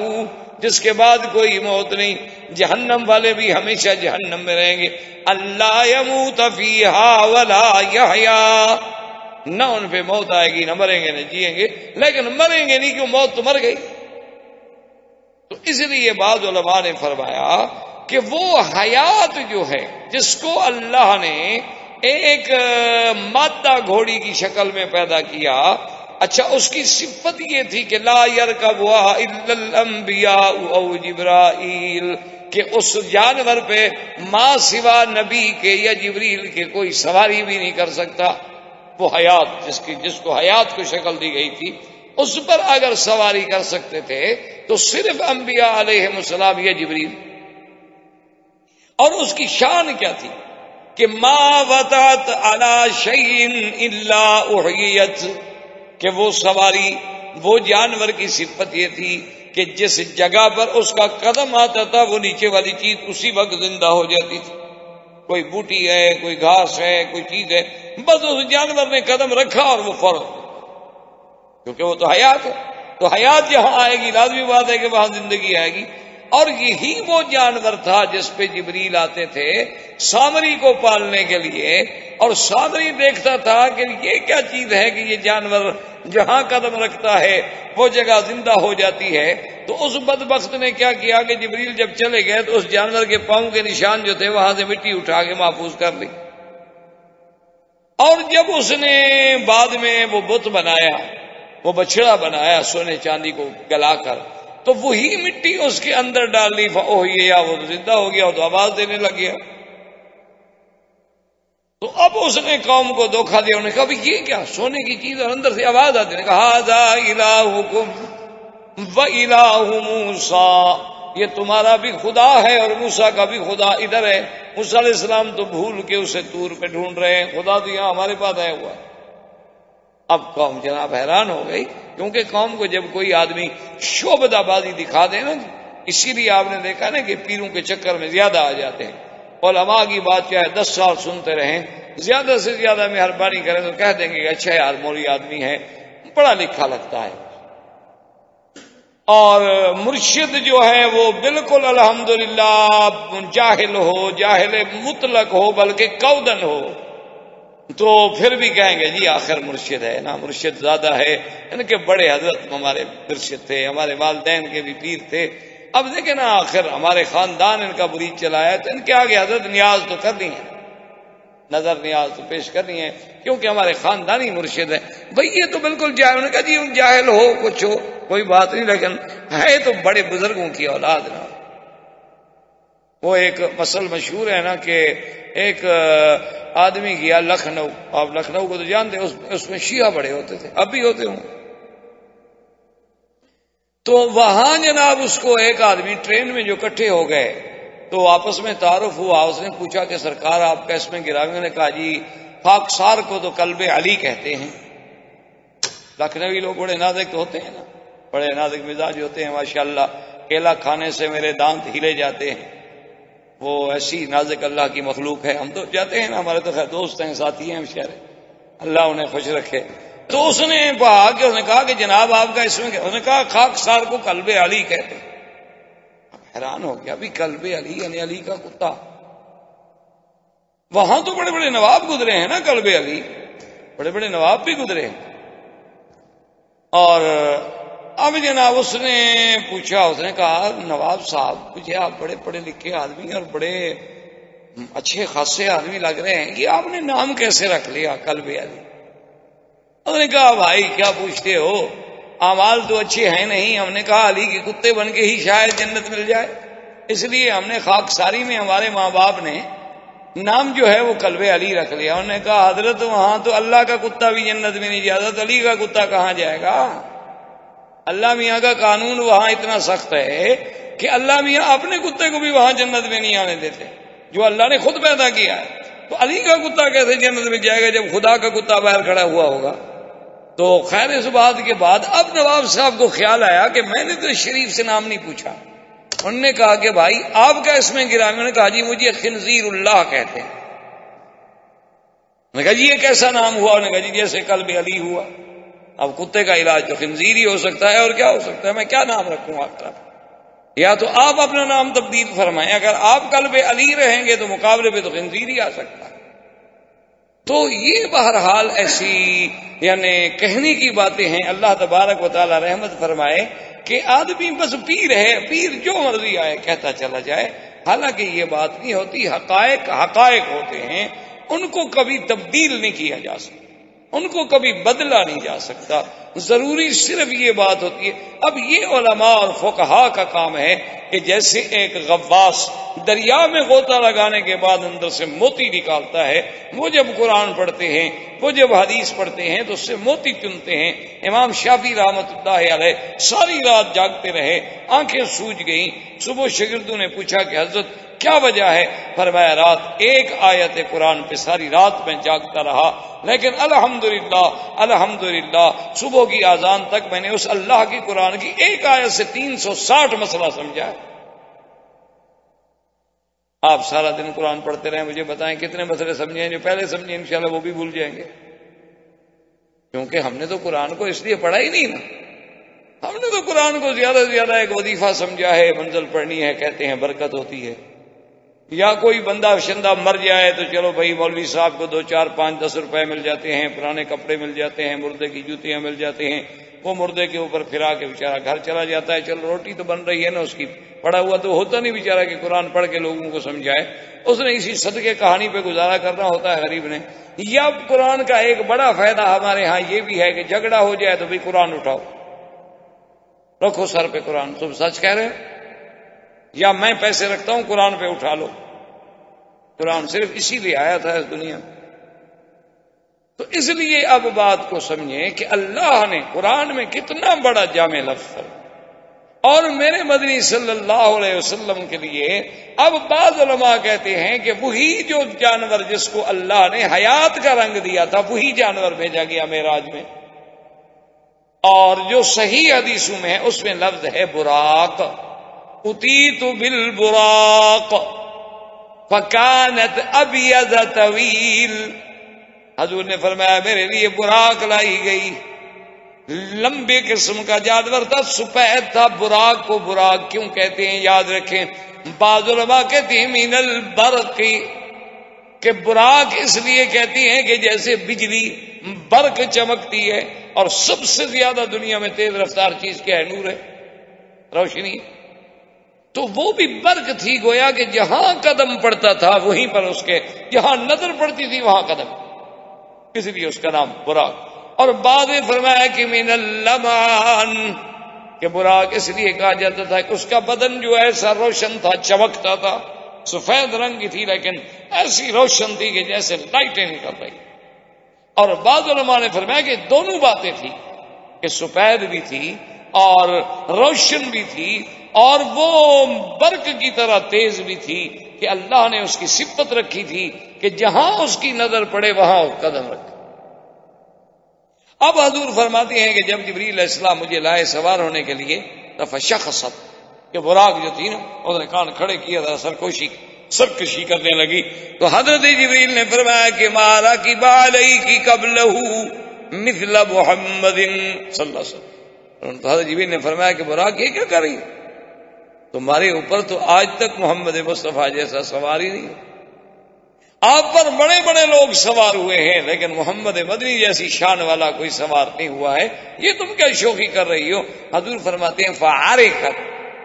Speaker 2: جس کے بعد کوئی موت نہیں۔ جہنم والے بھی ہمیشہ جہنم میں رہیں گے، اللہ یموت فیہا ولا یحیا، نہ ان پہ موت آئے گی، نہ مریں گے نہ جیئیں گے، لیکن مریں گے نہیں، کیوں موت تو مر گئی۔ تو اس لیے بعض علماء نے فرمایا کہ وہ حیات جو ہے جس کو اللہ نے ایک مادہ گھوڑی کی شکل میں پیدا کیا، اچھا اس کی صفت یہ تھی کہ لا یرکبھا الا الانبیاء او جبرائیل، کہ اس جانور پہ ما سوا نبی کے یا جبریل کے کوئی سواری بھی نہیں کر سکتا. وہ حیات جس کو حیات کو شکل دی گئی تھی اس پر اگر سواری کر سکتے تھے تو صرف انبیاء علیہم السلام یا جبریل. اور اس کی شان کیا تھی کہ ما وطأت علی شیء الا احیت، کہ وہ سواری وہ جانور کی صفت یہ تھی کہ جس جگہ پر اس کا قدم آتا تھا وہ نیچے والی چیز اسی وقت زندہ ہو جاتی تھی. کوئی بوٹی ہے، کوئی گھاس ہے، کوئی چیز ہے، بس اس جانور نے قدم رکھا اور وہ فوراً، کیونکہ وہ تو حیات ہے. تو حیات جہاں آئے گی لازمی بات ہے کہ وہاں زندگی آئے گی. اور یہی وہ جانور تھا جس پہ جبریل آتے تھے سامری کو پالنے کے لیے، اور سامری دیکھتا تھا کہ یہ کیا چیز ہے کہ یہ جانور جہاں قدم رکھتا ہے وہ جگہ زندہ ہو جاتی ہے. تو اس بدبخت نے کیا کیا کہ جبریل جب چلے گئے تو اس جانور کے پاؤں کے نشان جو تھے وہاں سے مٹی اٹھا کے محفوظ کر لی. اور جب اس نے بعد میں وہ بت بنایا، وہ بچڑا بنایا سونے چاندی کو گلا کر، تو وہی مٹی اس کے اندر ڈال لی، وہ زندہ ہو گیا تو آواز دینے لگ گیا. تو اب اس نے قوم کو دھوکہ دیا. انہوں نے کہا بھی یہ کیا سونے کی چیز اور اندر سے آواز آتی ہے. کہا ذا الہکم و الہ موسیٰ، یہ تمہارا بھی خدا ہے اور موسیٰ کا بھی خدا ادھر ہے. موسیٰ علیہ السلام تو بھول کے اسے طور پہ ڈھونڈ رہے ہیں، خدا تو یہاں ہمارے پاس آیا ہوا ہے. اب قوم جناب حیران ہو گئی، کیونکہ قوم کو جب کوئی آدمی شعبدہ بازی دکھا دے نا، اسی لیے آپ نے دیکھا نا کہ پیروں کے چکر میں زیادہ آ جاتے ہیں. علماء کی بات کیا ہے 10 سال سنتے رہیں، زیادہ سے زیادہ مہربانی کریں تو کہہ دیں گے کہ اچھا یار موری آدمی ہے، پڑھا لکھا لگتا ہے. اور مرشد جو ہے وہ بالکل الحمدللہ جاہل ہو، جاہل مطلق ہو، بلکہ کودن ہو، تو پھر بھی کہیں گے جی آخر مرشد ہے نا، مرشد زیادہ ہے. ان کے بڑے حضرت ہمارے مرشد تھے، ہمارے والدین کے بھی پیر تھے. اب دیکھیں نا آخر ہمارے خاندان ان کا مرید چلایا، تو ان کے آگے حضرت نیاز تو کرنی ہے، نظر نیاز تو پیش کرنی ہے، کیونکہ ہمارے خاندانی مرشد ہے. بھئی یہ تو بالکل جاہل. انہوں نے کہا جی جاہل ہو کچھ ہو کوئی بات نہیں، لیکن ہے تو بڑے بزرگوں کی اولاد نا. وہ ایک مسئلہ مشہور ہے نا کہ ایک آدمی گیا لکھنؤ. آپ لکھنؤ کو تو جانتے ہیں، اس میں شیعہ بڑے ہوتے تھے، اب بھی ہوتے ہوں. تو وہاں جناب اس کو ایک آدمی ٹرین میں جو اکٹھے ہو گئے تو آپس میں تعارف ہوا. اس نے پوچھا کہ سرکار آپ کا اس میں گرامی؟ نے کہا جی خاکسار کو تو قلب علی کہتے ہیں. لکھنوی لوگ بڑے نازک ہوتے ہیں نا، بڑے نازک مزاج ہوتے ہیں ماشاءاللہ. کیلا کھانے سے میرے دانت ہلے جاتے ہیں، وہ ایسی نازک اللہ کی مخلوق ہے. ہم تو جاتے ہیں نا، ہمارے تو خیر دوست ہیں، ساتھی ہیں ہمشیرے، اللہ انہیں خوش رکھے. تو اس نے کہا کہ جناب آپ کا اس میں کیا؟ اس نے کہا خاکسار کو قلب علی کہتے ہیں. حیران ہو گیا، ابھی قلب علی یعنی علی کا کتا. وہاں تو بڑے بڑے نواب گزرے ہیں نا، قلب علی بڑے بڑے نواب بھی گزرے ہیں. اور اب جناب اس نے پوچھا، اس نے کہا نواب صاحب مجھے آپ بڑے پڑھے لکھے آدمی اور بڑے اچھے خاصے آدمی لگ رہے ہیں، یہ آپ نے نام کیسے رکھ لیا قلب علی؟ اس نے کہا بھائی کیا پوچھتے ہو، اعمال تو اچھے ہیں نہیں. ہم نے کہا علی کے کتے بن کے ہی شاید جنت مل جائے، اس لیے ہم نے خاکساری میں ہمارے ماں باپ نے نام جو ہے وہ قلب علی رکھ لیا. انہوں نے کہا حضرت وہاں تو اللہ کا کتا بھی جنت میں نہیں جاتا، تو علی کا کتا کہاں جائے گا؟ اللہ میاں کا قانون وہاں اتنا سخت ہے کہ اللہ میاں اپنے کتے کو بھی وہاں جنت میں نہیں آنے دیتے، جو اللہ نے خود پیدا کیا ہے. تو علی کا کتا کیسے جنت میں جائے گا جب خدا کا کتا باہر کھڑا ہوا ہوگا؟ تو خیر اس بات کے بعد اب نواب صاحب کو خیال آیا کہ میں نے تو شریف سے نام نہیں پوچھا. انہوں نے کہا کہ بھائی آپ کا اس میں گرامی؟ انہوں نے کہا جی مجھے خنزیر اللہ کہتے ہیں. میں نے کہا جی یہ کیسا نام ہوا؟ انہوں نے کہا جی جیسے قلب علی ہوا. اب کتے کا علاج تو خنزیر ہی ہو سکتا ہے، اور کیا ہو سکتا ہے؟ میں کیا نام رکھوں آپ کا؟ یا تو آپ اپنا نام تبدیل فرمائیں، اگر آپ قلب علی رہیں گے تو مقابلے پہ تو خنزیر ہی آ سکتا ہے. تو یہ بہرحال ایسی یعنی کہنے کی باتیں ہیں. اللہ تبارک و تعالی رحمت فرمائے کہ آدمی بس پیر ہے، پیر جو مرضی آئے کہتا چلا جائے. حالانکہ یہ بات نہیں ہوتی. حقائق حقائق ہوتے ہیں، ان کو کبھی تبدیل نہیں کیا جا سکتا، ان کو کبھی بدلا نہیں جا سکتا. ضروری صرف یہ بات ہوتی ہے. اب یہ علماء اور فقہاء کا کام ہے کہ جیسے ایک غواص دریا میں غوطہ لگانے کے بعد اندر سے موتی نکالتا ہے، وہ جب قرآن پڑھتے ہیں، وہ جب حدیث پڑھتے ہیں تو اس سے موتی چنتے ہیں۔ امام شافعی رحمۃ اللہ علیہ ساری رات جاگتے رہے، آنکھیں سوج گئیں۔ صبح شاگردوں نے پوچھا کہ حضرت کیا وجہ ہے؟ فرمایا رات ایک آیت قرآن پہ ساری رات میں جاگتا رہا، لیکن الحمدللہ الحمدللہ صبح کی اذان تک میں نے اس اللہ کی قرآن کی ایک آیت سے 360 مسئلہ سمجھا ہے۔ آپ سارا دن قرآن پڑھتے رہیں، مجھے بتائیں کتنے مسئلے سمجھے ہیں؟ جو پہلے سمجھے انشاءاللہ وہ بھی بھول جائیں گے، کیونکہ ہم نے تو قرآن کو اس لیے پڑھا ہی نہیں نا۔ ہم نے تو قرآن کو زیادہ سے زیادہ ایک وظیفہ سمجھا ہے، منزل پڑھنی ہے، کہتے ہیں برکت ہوتی ہے، یا کوئی بندہ شندہ مر جائے تو چلو بھائی مولوی صاحب کو 2 4 5 10 روپے مل جاتے ہیں، پرانے کپڑے مل جاتے ہیں، مردے کی جوتیاں مل جاتے ہیں، وہ مردے کے اوپر پھرا کے بیچارہ گھر چلا جاتا ہے، چلو روٹی تو بن رہی ہے نا اس کی، پڑا ہوا تو ہوتا نہیں بیچارہ کہ قرآن پڑھ کے لوگوں کو سمجھائے، اس نے اسی صدقے کہانی پہ گزارا کرنا ہوتا ہے غریب نے۔ یا قرآن کا ایک بڑا فائدہ ہمارے ہاں یہ بھی ہے کہ جھگڑا ہو جائے تو بھی قرآن اٹھاؤ، رکھو سر پہ قرآن، تم سچ کہہ رہے ہو، یا میں پیسے رکھتا ہوں قرآن پہ اٹھا لو۔ قرآن صرف اسی لیے آیا تھا اس دنیا میں۔ تو اس لیے اب بات کو سمجھیں کہ اللہ نے قرآن میں کتنا بڑا جامع لفظ ہے، اور میرے مدنی صلی اللہ علیہ وسلم کے لیے اب بعض علماء کہتے ہیں کہ وہی جو جانور جس کو اللہ نے حیات کا رنگ دیا تھا وہی جانور بھیجا گیا معراج میں، اور جو صحیح حدیثوں میں ہے اس میں لفظ ہے براق، اتیت بالبراق فکانت ابیض طویل، حضور نے فرمایا میرے لیے براق لائی گئی، لمبے قسم کا جانور تھا، سفید تھا۔ براق کو براق کیوں کہتے ہیں یاد رکھیں، بعض علماء کہتے ہیں من البرق، کہ براق اس لیے کہتی ہیں کہ جیسے بجلی برق چمکتی ہے، اور سب سے زیادہ دنیا میں تیز رفتار چیز کیا ہے؟ نور ہے، روشنی، تو وہ بھی برق تھی، گویا کہ جہاں قدم پڑتا تھا وہیں پر اس کے، جہاں نظر پڑتی تھی وہاں قدم، اس لیے اس کا نام براق۔ اور بعد میں فرمایا کہ من اللمان، کہ براق اس لیے کہا جاتا تھا کہ اس کا بدن جو ایسا روشن تھا، چمکتا تھا، سفید رنگ کی تھی لیکن ایسی روشن تھی کہ جیسے لائٹیں نکل رہی۔ اور بعض علماء نے فرمایا کہ دونوں باتیں تھی، کہ سفید بھی تھی اور روشن بھی تھی، اور وہ برق کی طرح تیز بھی تھی، کہ اللہ نے اس کی صفت رکھی تھی کہ جہاں اس کی نظر پڑے وہاں قدم رکھے۔ اب حضور فرماتے ہیں کہ جب جبریل علیہ السلام مجھے لائے سوار ہونے کے لیے فشخصت، کہ براق جو تھی نا اس نے کان کھڑے کیا تھا، سرکشی کرنے لگی، تو حضرت جبریل نے فرمایا کہ مارا کی بالی کی قبلہ مثل محمد صلی اللہ علیہ وسلم، تو حضرت جبریل نے فرمایا کہ براق یہ کیا کر رہی، تمہارے اوپر تو آج تک محمد مصطفیٰ جیسا سوار ہی نہیں، آپ پر بڑے بڑے لوگ سوار ہوئے ہیں لیکن محمد مدنی جیسی شان والا کوئی سوار نہیں ہوا ہے، یہ تم کیا شوخی کر رہی ہو؟ حضور فرماتے ہیں فعارقت،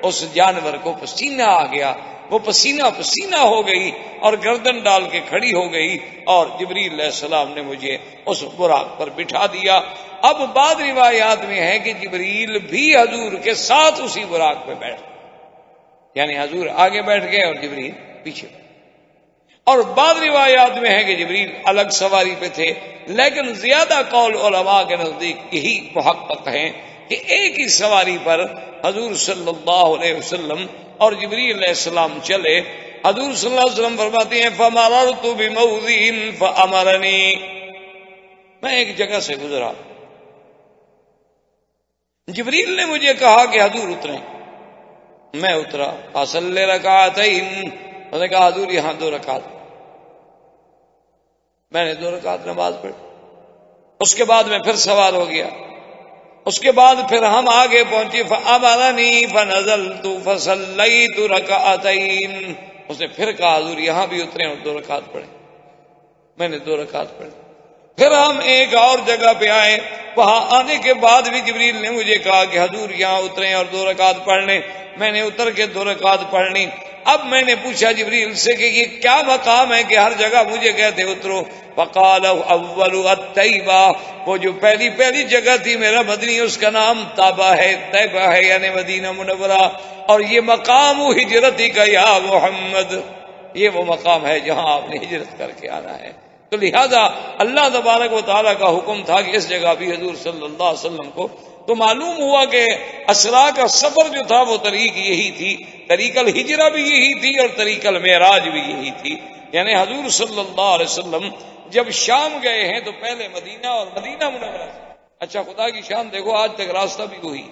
Speaker 2: اس جانور کو پسینہ آ گیا، وہ پسینہ پسینہ ہو گئی اور گردن ڈال کے کھڑی ہو گئی، اور جبریل علیہ السلام نے مجھے اس براق پر بٹھا دیا۔ اب بعض روایات میں ہے کہ جبریل بھی حضور کے ساتھ اسی براق پہ بیٹھ، یعنی حضور آگے بیٹھ گئے اور جبریل پیچھے، اور بعض روایات میں ہے کہ جبریل الگ سواری پہ تھے، لیکن زیادہ قول علماء کے نزدیک یہی محقق ہیں کہ ایک ہی سواری پر حضور صلی اللہ علیہ وسلم اور جبریل علیہ السلام چلے۔ حضور صلی اللہ علیہ وسلم فرماتے ہیں فَمَرَرْتُ بِمَوْضِعٍ فَأَمَرَنِي، میں ایک جگہ سے گزرا، جبریل نے مجھے کہا کہ حضور اتریں، میں اترا، فَصَلِّ رَكَعَتَيْن، انہوں نے کہا حضور یہاں 2 رکعت، میں نے 2 رکعت نماز پڑھی، اس کے بعد میں پھر سوار ہو گیا، اس کے بعد پھر ہم آگے پہنچے، فَأَمَرَنِي فَنَزَلْتُ فَصَلَّيْتُ رَكَعَتَيْن، اس نے پھر کہا حضور یہاں بھی اترے اور 2 رکعت پڑھیں، میں نے 2 رکعت پڑھی، پھر ہم ایک اور جگہ پہ آئے، وہاں آنے کے بعد بھی جبریل نے مجھے کہا کہ حضور یہاں اتریں اور 2 رکعت پڑھ لیں۔ میں نے اتر کے 2 رکعت پڑھ لی۔ اب میں نے پوچھا جبریل سے کہ یہ کیا مقام ہے کہ ہر جگہ مجھے کہتے اترو؟ فقال اول الطیبہ، وہ جو پہلی جگہ تھی میرا مدنی، اس کا نام طیبہ ہے یعنی مدینہ منورہ، اور یہ مقام ہجرتی کا یا محمد، یہ وہ مقام ہے جہاں آپ نے ہجرت کر کے آنا ہے۔ تو لہذا اللہ تبارک و تعالیٰ کا حکم تھا کہ اس جگہ بھی حضور صلی اللہ علیہ وسلم کو، تو معلوم ہوا کہ اسرا کا سفر جو تھا وہ طریق یہی تھی، طریق الہجرہ بھی یہی تھی اور طریق المعراج بھی یہی تھی، یعنی حضور صلی اللہ علیہ وسلم جب شام گئے ہیں تو پہلے مدینہ اور مدینہ منورہ۔ اچھا خدا کی شان دیکھو، آج تک راستہ بھی وہی،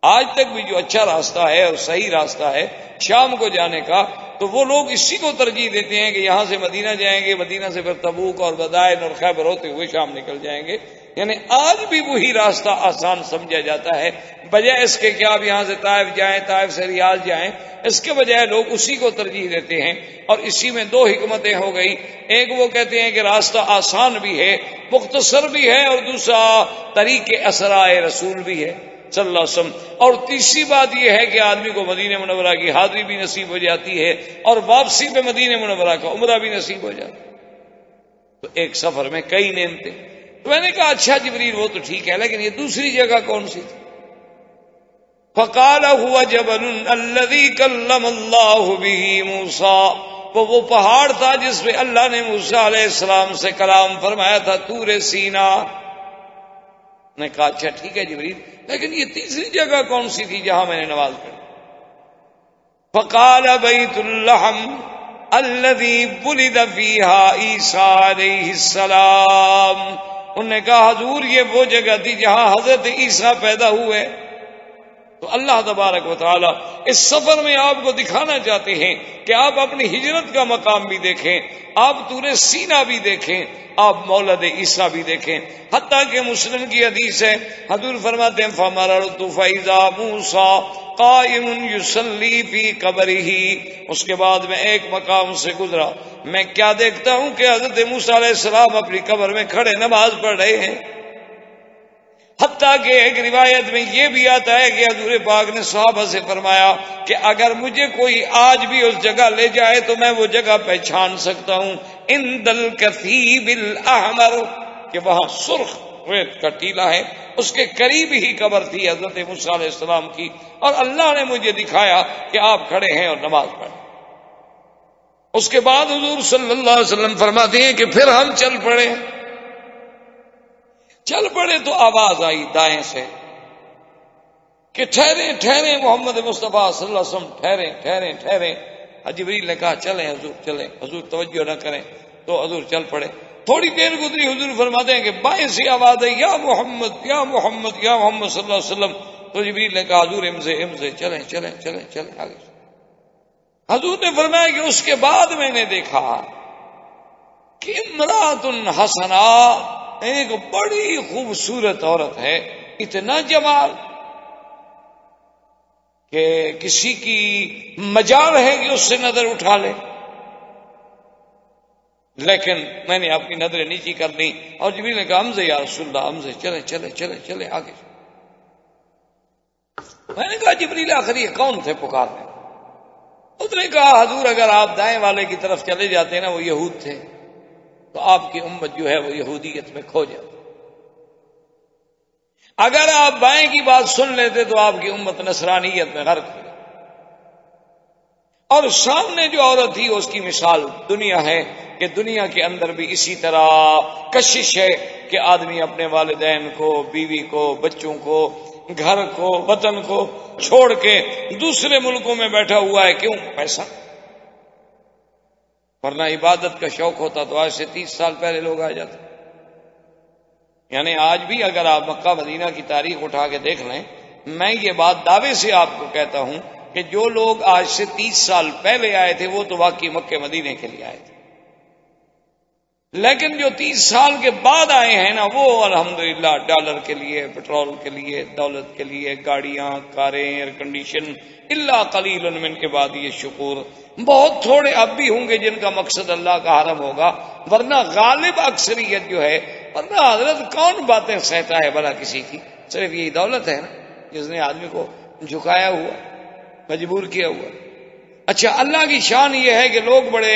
Speaker 2: آج تک بھی جو اچھا راستہ ہے اور صحیح راستہ ہے شام کو جانے کا، تو وہ لوگ اسی کو ترجیح دیتے ہیں کہ یہاں سے مدینہ جائیں گے، مدینہ سے پھر تبوک اور بدائن اور خیبر ہوتے ہوئے شام نکل جائیں گے، یعنی آج بھی وہی راستہ آسان سمجھا جاتا ہے، بجائے اس کے کہ آپ یہاں سے طائف جائیں، طائف سے ریاض جائیں، اس کے بجائے لوگ اسی کو ترجیح دیتے ہیں۔ اور اسی میں 2 حکمتیں ہو گئی، ایک وہ کہتے ہیں کہ راستہ آسان بھی ہے، مختصر بھی ہے، اور دوسرا طریق اسراء رسول بھی ہے صلی اللہ علیہ وسلم، اور تیسری بات یہ ہے کہ آدمی کو مدینہ منورہ کی حاضری بھی نصیب ہو جاتی ہے اور واپسی پہ مدینہ منورہ کا عمرہ بھی نصیب ہو جاتا ہے، تو ایک سفر میں کئی نعمتیں۔ تو میں نے کہا اچھا جبریل وہ تو ٹھیک ہے، لیکن یہ دوسری جگہ کون سی تھی؟ فقال هو جبل الذي كلم الله به موسى، وہ پہاڑ تھا جس پہ اللہ نے موسیٰ علیہ السلام سے کلام فرمایا تھا، طور سینا۔ نے کہا اچھا ٹھیک ہے جبریل، لیکن یہ تیسری جگہ کون سی تھی جہاں میں نے نماز پڑھی؟ فقال بیت اللحم الذي ولد فيها عیسیٰ علیہ السلام، انہوں نے کہا حضور یہ وہ جگہ تھی جہاں حضرت عیسیٰ پیدا ہوئے۔ تو اللہ تبارک و تعالی اس سفر میں آپ کو دکھانا چاہتے ہیں کہ آپ اپنی ہجرت کا مقام بھی دیکھیں، آپ طور سینا بھی دیکھیں، آپ مولد عیسیٰ بھی دیکھیں، حتیٰ کہ مسلم کی حدیث ہے، حضور فرماتے ہیں فمررت فإذا موسیٰ قائم یصلی فی قبرہ، اس کے بعد میں ایک مقام سے گزرا، میں کیا دیکھتا ہوں کہ حضرت موسیٰ علیہ السلام اپنی قبر میں کھڑے نماز پڑھ رہے ہیں۔ حتیٰ کہ ایک روایت میں یہ بھی آتا ہے کہ حضور پاک نے صحابہ سے فرمایا کہ اگر مجھے کوئی آج بھی اس جگہ لے جائے تو میں وہ جگہ پہچان سکتا ہوں، عند الکثیب الاحمر، کہ وہاں سرخ ریت کا ٹیلا ہے، اس کے قریب ہی قبر تھی حضرت موسیٰ علیہ السلام کی، اور اللہ نے مجھے دکھایا کہ آپ کھڑے ہیں اور نماز پڑھیں۔ اس کے بعد حضور صلی اللہ علیہ وسلم فرماتے ہیں کہ پھر ہم چل پڑے تو آواز آئی دائیں سے کہ ٹھہریں ٹھہریں محمد مصطفیٰ صلی اللہ علیہ وسلم، ٹھہریں ٹھہریں ٹھہریں۔ جبریل نے کہا چلیں حضور چلیں، حضور توجہ نہ کریں، تو حضور چل پڑے۔ تھوڑی دیر گزری حضور فرماتے ہیں کہ بائیں سے آواز آئی یا محمد یا محمد یا محمد صلی اللہ علیہ وسلم، تو جبریل نے کہا حضور امزے چلیں چلیں چلیں چلیں آگے۔ حضور نے فرمایا کہ اس کے بعد میں نے دیکھا کہ امرأۃ حسنہ، ایک بڑی خوبصورت عورت ہے، اتنا جمال کہ کسی کی مجال ہے کہ اس سے نظر اٹھا لے، لیکن میں نے اپنی نظریں نیچی کر لی، اور جبریل نے کہا حمزہ یا رسول اللہ، حمزہ چلے چلے چلے چلے آگے۔ میں نے کہا جبریل آخر یہ کون تھے پکار رہے؟ اس نے کہا حضور اگر آپ دائیں والے کی طرف چلے جاتے نا، وہ یہود تھے، تو آپ کی امت جو ہے وہ یہودیت میں کھو جاتی، اگر آپ بائیں کی بات سن لیتے تو آپ کی امت نصرانیت میں غرق ہو۔ اور سامنے جو عورت تھی اس کی مثال دنیا ہے کہ دنیا کے اندر بھی اسی طرح کشش ہے کہ آدمی اپنے والدین کو، بیوی کو، بچوں کو، گھر کو، وطن کو چھوڑ کے دوسرے ملکوں میں بیٹھا ہوا ہے۔ کیوں؟ پیسہ۔ ورنہ عبادت کا شوق ہوتا تو آج سے 30 سال پہلے لوگ آ جاتے۔ یعنی آج بھی اگر آپ مکہ مدینہ کی تاریخ اٹھا کے دیکھ لیں، میں یہ بات دعوے سے آپ کو کہتا ہوں کہ جو لوگ آج سے 30 سال پہلے آئے تھے وہ تو واقعی مکہ مدینے کے لیے آئے تھے، لیکن جو 30 سال کے بعد آئے ہیں نا، وہ الحمدللہ ڈالر کے لیے، پیٹرول کے لیے، دولت کے لیے، گاڑیاں، کاریں، ایئر کنڈیشن، الا قلیل من عبادی الشکور، بہت تھوڑے اب بھی ہوں گے جن کا مقصد اللہ کا حرم ہوگا، ورنہ غالب اکثریت جو ہے، ورنہ حضرت کون باتیں سہتا ہے بھلا کسی کی؟ صرف یہی دولت ہے نا جس نے آدمی کو جھکایا ہوا، مجبور کیا ہوا۔ اچھا، اللہ کی شان یہ ہے کہ لوگ بڑے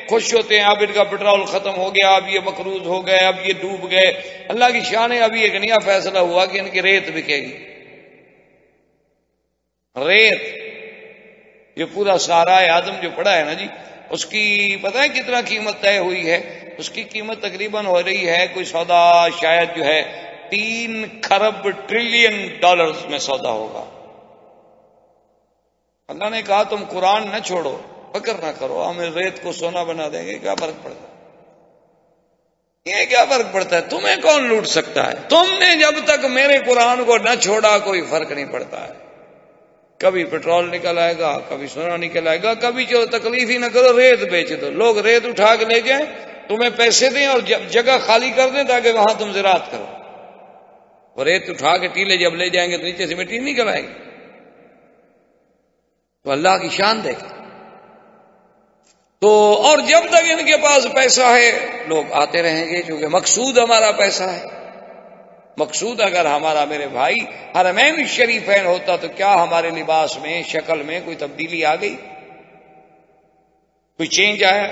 Speaker 2: خوش ہوتے ہیں، اب ان کا پیٹرول ختم ہو گیا، اب یہ مقروض ہو گئے، اب یہ ڈوب گئے۔ اللہ کی شان ہے ابھی ایک نیا فیصلہ ہوا کہ ان کی ریت بکے گی۔ ریت، یہ پورا سہارائے آدم جو پڑا ہے نا جی، اس کی پتہ ہے کتنا قیمت طے ہوئی ہے؟ اس کی قیمت تقریباً ہو رہی ہے کوئی سودا شاید جو ہے 3 کھرب ٹریلین ڈالرز میں سودا ہوگا۔ اللہ نے کہا تم قرآن نہ چھوڑو، فکر نہ کرو، ہم ریت کو سونا بنا دیں گے، کیا فرق پڑتا ہے؟ یہ کیا فرق پڑتا ہے؟ تمہیں کون لوٹ سکتا ہے؟ تم نے جب تک میرے قرآن کو نہ چھوڑا کوئی فرق نہیں پڑتا ہے۔ کبھی پیٹرول نکل آئے گا، کبھی سونا نکل آئے گا، کبھی جو تکلیف ہی نہ کرو ریت بیچ دو، لوگ ریت اٹھا کے لے جائیں، تمہیں پیسے دیں اور جگہ خالی کر دیں تاکہ وہاں تم زراعت کرو۔ وہ ریت اٹھا کے ٹیلے جب لے جائیں گے تو نیچے سے مٹی نکل آئے گی۔ تو اللہ کی شان دیکھ تو، اور جب تک ان کے پاس پیسہ ہے لوگ آتے رہیں گے، کیونکہ مقصود ہمارا پیسہ ہے۔ مقصود اگر ہمارا میرے بھائی حرمین شریفین ہوتا تو کیا ہمارے لباس میں، شکل میں کوئی تبدیلی آ گئی؟ کوئی چینج آیا؟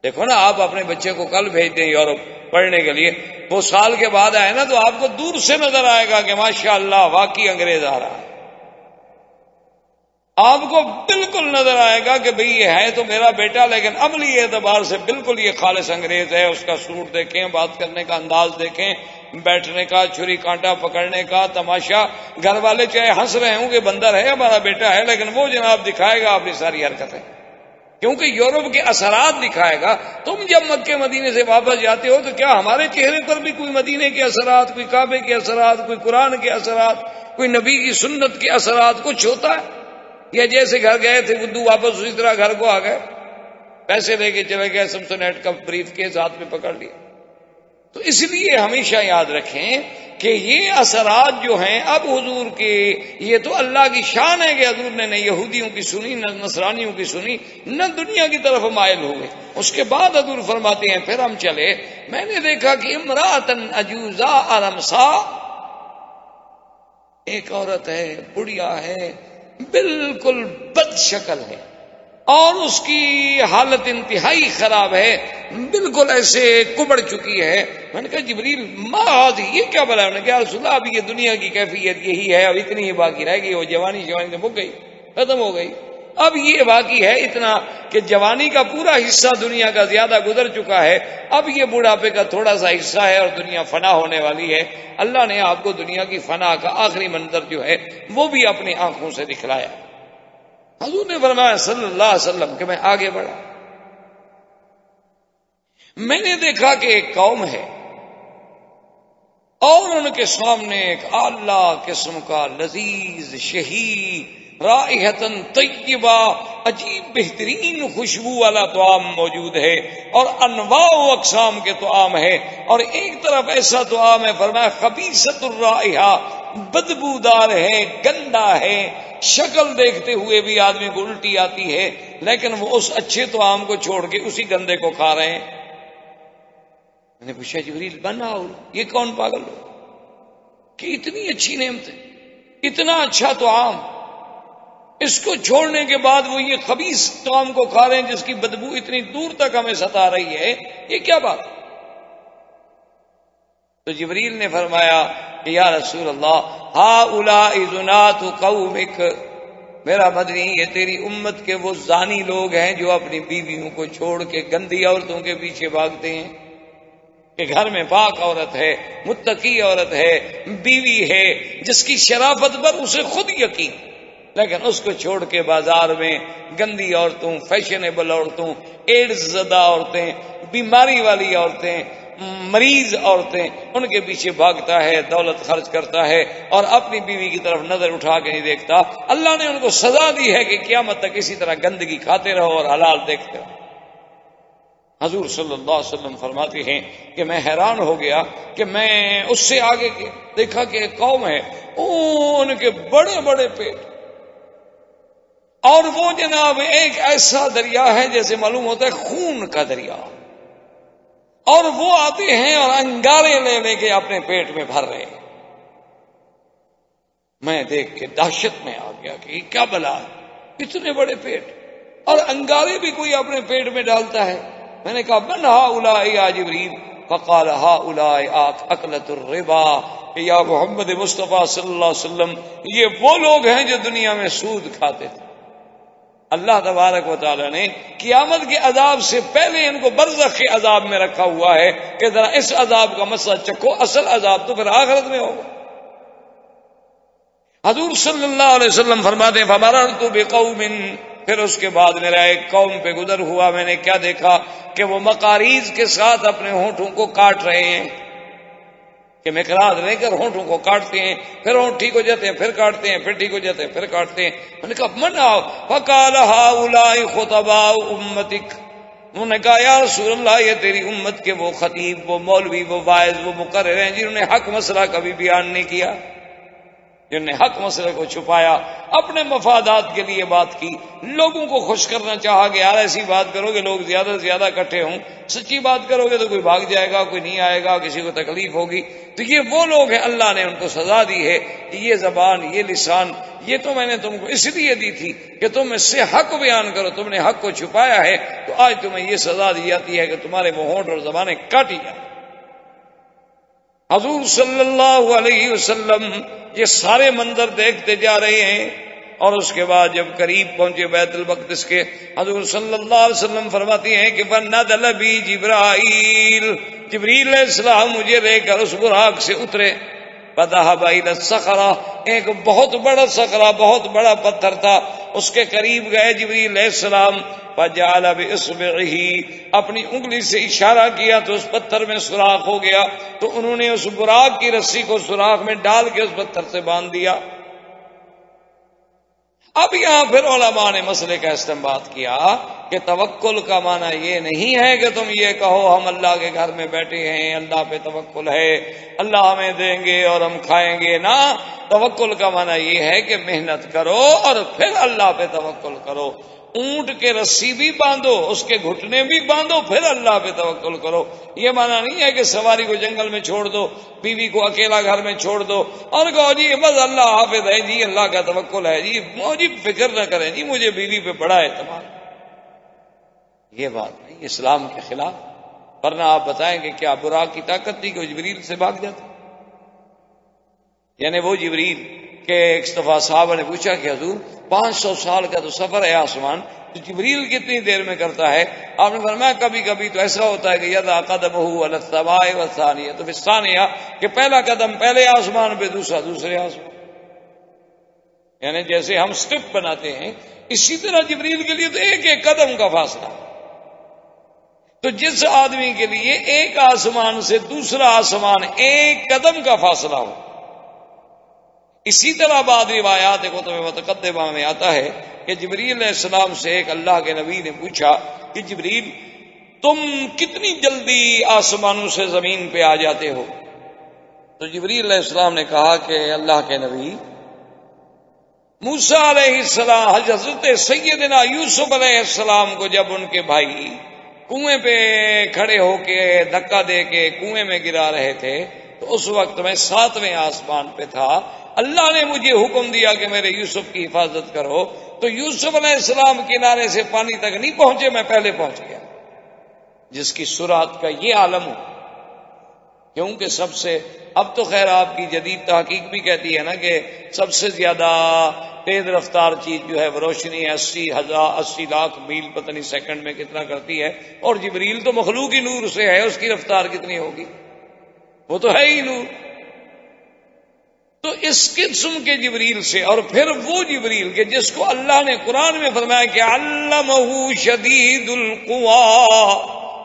Speaker 2: دیکھو نا، آپ اپنے بچے کو کل بھیج دیں یورپ پڑھنے کے لیے، وہ سال کے بعد آئے نا تو آپ کو دور سے نظر آئے گا کہ ماشاءاللہ واقعی انگریز آ رہا ہے۔ آپ کو بالکل نظر آئے گا کہ بھئی یہ ہے تو میرا بیٹا، لیکن عملی اعتبار سے بالکل یہ خالص انگریز ہے۔ اس کا سوٹ دیکھیں، بات کرنے کا انداز دیکھیں، بیٹھنے کا، چھری کانٹا پکڑنے کا تماشا، گھر والے چاہے ہنس رہے ہوں کہ بندر ہے ہمارا بیٹا ہے، لیکن وہ جناب دکھائے گا اپنی ساری حرکتیں، کیونکہ یورپ کے اثرات دکھائے گا۔ تم جب مکے مدینے سے واپس جاتے ہو تو کیا ہمارے چہرے پر بھی کوئی مدینے کے اثرات، کوئی کعبے کے اثرات، کوئی قرآن کے اثرات، کوئی نبی کی سنت کے اثرات کچھ ہوتا ہے؟ یا جیسے گھر گئے تھے بدو واپس اسی طرح گھر کو آ گئے، پیسے لے کے چلے گئے، سمسونیٹ کا بریف کیس ہاتھ میں پکڑ لیا۔ تو اس لیے ہمیشہ یاد رکھیں کہ یہ اثرات جو ہیں اب حضور کے، یہ تو اللہ کی شان ہے کہ حضور نے نہ یہودیوں کی سنی، نہ نصرانیوں کی سنی، نہ دنیا کی طرف مائل ہوئے۔ اس کے بعد حضور فرماتے ہیں پھر ہم چلے، میں نے دیکھا کہ امراتن عجوزا ارمسا، ایک عورت ہے، بڑھیا ہے، بالکل بد شکل ہے، اور اس کی حالت انتہائی خراب ہے، بالکل ایسے کبڑ چکی ہے۔ میں نے کہا جبریل ما ہذہ، یہ کیا بلا؟ انہوں نے کہا رسول اللہ اب یہ دنیا کی کیفیت یہی ہے، اب اتنی ہی باقی رہ گئی، وہ جوانی سے مک گئی، ختم ہو گئی، اب یہ باقی ہے اتنا کہ جوانی کا پورا حصہ دنیا کا زیادہ گزر چکا ہے، اب یہ بڑھاپے کا تھوڑا سا حصہ ہے اور دنیا فنا ہونے والی ہے۔ اللہ نے آپ کو دنیا کی فنا کا آخری منظر جو ہے وہ بھی اپنی آنکھوں سے دکھلایا۔ حضور نے فرمایا صلی اللہ علیہ وسلم کہ میں آگے بڑھا، میں نے دیکھا کہ ایک قوم ہے اور ان کے سامنے ایک اعلیٰ قسم کا لذیذ شہی رائحتن طیبہ، عجیب بہترین خوشبو والا طعام موجود ہے، اور انواع و اقسام کے طعام ہے، اور ایک طرف ایسا طعام ہے فرمایا خبیثۃ الرائحہ، بدبودار ہے، گندا ہے، شکل دیکھتے ہوئے بھی آدمی کو الٹی آتی ہے، لیکن وہ اس اچھے طعام کو چھوڑ کے اسی گندے کو کھا رہے ہیں۔ میں نے پوچھا جبریل بناؤ، یہ کون پاگل ہو کہ اتنی اچھی نعمتیں، اتنا اچھا طعام، اس کو چھوڑنے کے بعد وہ یہ خبیث طعام کو کھا رہے ہیں جس کی بدبو اتنی دور تک ہمیں ستا رہی ہے، یہ کیا بات؟ تو جبریل نے فرمایا کہ یا رسول اللہ ہؤلاء زنات قومک، میرا مدنی یہ تیری امت کے وہ زانی لوگ ہیں جو اپنی بیویوں کو چھوڑ کے گندی عورتوں کے پیچھے بھاگتے ہیں، کہ گھر میں پاک عورت ہے، متقی عورت ہے، بیوی ہے جس کی شرافت پر اسے خود یقین، لیکن اس کو چھوڑ کے بازار میں گندی عورتوں، فیشنیبل عورتوں، ایڈز زدہ عورتیں، بیماری والی عورتیں، مریض عورتیں، ان کے پیچھے بھاگتا ہے، دولت خرچ کرتا ہے اور اپنی بیوی کی طرف نظر اٹھا کے نہیں دیکھتا۔ اللہ نے ان کو سزا دی ہے کہ قیامت تک اسی طرح گندگی کھاتے رہو اور حلال دیکھتے رہو۔ حضور صلی اللہ علیہ وسلم فرماتے ہیں کہ میں حیران ہو گیا کہ میں اس سے آگے دیکھا کہ ایک قوم ہے، ان کے بڑے بڑے پیٹ، اور وہ جناب ایک ایسا دریا ہے جیسے معلوم ہوتا ہے خون کا دریا، اور وہ آتے ہیں اور انگارے لے لے کے اپنے پیٹ میں بھر رہے ہیں۔ میں دیکھ کے دہشت میں آ گیا کہ یہ کیا بلا ہے، اتنے بڑے پیٹ اور انگارے بھی کوئی اپنے پیٹ میں ڈالتا ہے۔ میں نے کہا من ہؤلاء یا جبریل؟ فقال ہؤلاء اکلۃ الربا، کہ یا محمد مصطفیٰ صلی اللہ علیہ وسلم یہ وہ لوگ ہیں جو دنیا میں سود کھاتے تھے۔ اللہ تبارک و تعالیٰ نے قیامت کے عذاب سے پہلے ان کو برزخ کے عذاب میں رکھا ہوا ہے کہ ذرا اس عذاب کا مسئلہ چکھو، اصل عذاب تو پھر آخرت میں ہوگا۔ حضور صلی اللہ علیہ وسلم فرماتے ہیں فمررت بقوم، پھر اس کے بعد میرا ایک قوم پہ گزر ہوا، میں نے کیا دیکھا کہ وہ مقاریض کے ساتھ اپنے ہونٹوں کو کاٹ رہے ہیں، کہ مقراض لے کر ہونٹوں کو کاٹتے ہیں، پھر ہونٹ ٹھیک ہو جاتے ہیں، پھر کاٹتے ہیں، پھر ٹھیک ہو جاتے ہیں، پھر کاٹتے ہیں۔ میں نے کہا منع فقال هؤلاء خطباء امتک، انہوں نے کہا یا رسول اللہ یہ تیری امت کے وہ خطیب، وہ مولوی، وہ واعظ، وہ مقرر ہیں جنہوں نے حق مسئلہ کبھی بیان نہیں کیا، جنہوں نے حق مسئلے کو چھپایا، اپنے مفادات کے لیے بات کی، لوگوں کو خوش کرنا چاہا کہ یار ایسی بات کرو کہ لوگ زیادہ سے زیادہ اکٹھے ہوں، سچی بات کرو گے تو کوئی بھاگ جائے گا، کوئی نہیں آئے گا، کسی کو تکلیف ہوگی۔ تو یہ وہ لوگ ہیں، اللہ نے ان کو سزا دی ہے کہ یہ زبان، یہ لسان، یہ تو میں نے تم کو اس لیے دی تھی کہ تم اس سے حق بیان کرو، تم نے حق کو چھپایا ہے تو آج تمہیں یہ سزا دی جاتی ہے کہ تمہارے وہ ہونٹ اور زبانیں کاٹی جائیں۔ حضور صلی اللہ علیہ وسلم یہ سارے منظر دیکھتے جا رہے ہیں، اور اس کے بعد جب قریب پہنچے بیت المقدس کے، حضور صلی اللہ علیہ وسلم فرماتی ہیں کہ فنزل بی جبرائیل، جبریل علیہ السلام مجھے لے کر اس براق سے اترے، فذهب الى الصخرة، ایک بہت بڑا صخرہ، بہت بڑا پتھر تھا، اس کے قریب گئے جبریل علیہ السلام، فجعل باصبعه، اپنی انگلی سے اشارہ کیا تو اس پتھر میں سوراخ ہو گیا، تو انہوں نے اس براق کی رسی کو سوراخ میں ڈال کے اس پتھر سے باندھ دیا۔ اب یہاں پھر علماء نے مسئلے کا استنباط کیا کہ توکل کا معنی یہ نہیں ہے کہ تم یہ کہو ہم اللہ کے گھر میں بیٹھے ہیں، اللہ پہ توکل ہے، اللہ ہمیں دیں گے اور ہم کھائیں گے، نہ، توکل کا معنی یہ ہے کہ محنت کرو اور پھر اللہ پہ توکل کرو، اونٹ کے رسی بھی باندھو، اس کے گھٹنے بھی باندھو، پھر اللہ پہ توکل کرو۔ یہ معنی نہیں ہے کہ سواری کو جنگل میں چھوڑ دو، بیوی کو اکیلا گھر میں چھوڑ دو اور کہو جی بس اللہ حافظ ہے جی، اللہ کا توکل ہے جی فکر نہ کریں جی، مجھے بیوی پہ بڑا اعتماد۔ یہ بات نہیں، اسلام کے خلاف، ورنہ آپ بتائیں کہ کیا براق کی طاقت تھی کہ وہ جبریل سے بھاگ جاتا؟ یعنی وہ جبریل کہ ایک دفعہ صحابہ نے پوچھا کہ حضور 500 سال کا تو سفر ہے آسمان، تو جبریل کتنی دیر میں کرتا ہے؟ آپ نے فرمایا کبھی کبھی تو ایسا ہوتا ہے کہ یضع قدمہ علی السماء والثانیہ، تو پھر ثانیہ کہ پہلا قدم پہلے آسمان پہ، دوسرا دوسرے آسمان، یعنی جیسے ہم سٹیپ بناتے ہیں اسی طرح جبریل کے لیے تو ایک ایک قدم کا فاصلہ۔ تو جس آدمی کے لیے ایک آسمان سے دوسرا آسمان ایک قدم کا فاصلہ ہو، اسی طرح بعض روایات کتب متقدمہ میں آتا ہے کہ جبریل علیہ السلام سے ایک اللہ کے نبی نے پوچھا کہ جبریل تم کتنی جلدی آسمانوں سے زمین پہ آ جاتے ہو؟ تو جبریل علیہ السلام نے کہا کہ اللہ کے نبی، موسیٰ علیہ السلام، حضرت سیدنا یوسف علیہ السلام کو جب ان کے بھائی کنویں پہ کھڑے ہو کے دھکا دے کے کنویں میں گرا رہے تھے تو اس وقت میں 7ویں آسمان پہ تھا، اللہ نے مجھے حکم دیا کہ میرے یوسف کی حفاظت کرو، تو یوسف علیہ السلام کنارے سے پانی تک نہیں پہنچے، میں پہلے پہنچ گیا، جس کی سرعت کا یہ عالم ہو، کیونکہ سب سے، اب تو خیر آپ کی جدید تحقیق بھی کہتی ہے نا کہ سب سے زیادہ تیز رفتار چیز جو ہے وہ روشنی 80 لاکھ میل پتہ نہیں سیکنڈ میں کتنا کرتی ہے، اور جبریل تو مخلوق ہی نور سے ہے، اس کی رفتار کتنی ہوگی؟ وہ تو ہے ہی نور۔ تو اس قسم کے جبریل سے، اور پھر وہ جبریل کہ جس کو اللہ نے قرآن میں فرمایا کہ علمہ شدید القویٰ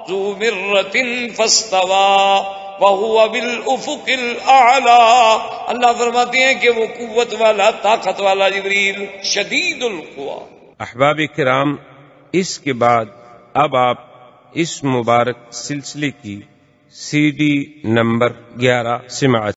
Speaker 2: ذو مرۃ فاستویٰ وَهُوَ بِالْأُفُقِ الْأَعْلَىٰ، اللہ فرماتے ہیں کہ وہ قوت والا، طاقت والا جبریل شدید القویٰ۔
Speaker 1: احباب کرام، اس کے بعد اب آپ اس مبارک سلسلے کی CD نمبر 11 سماعت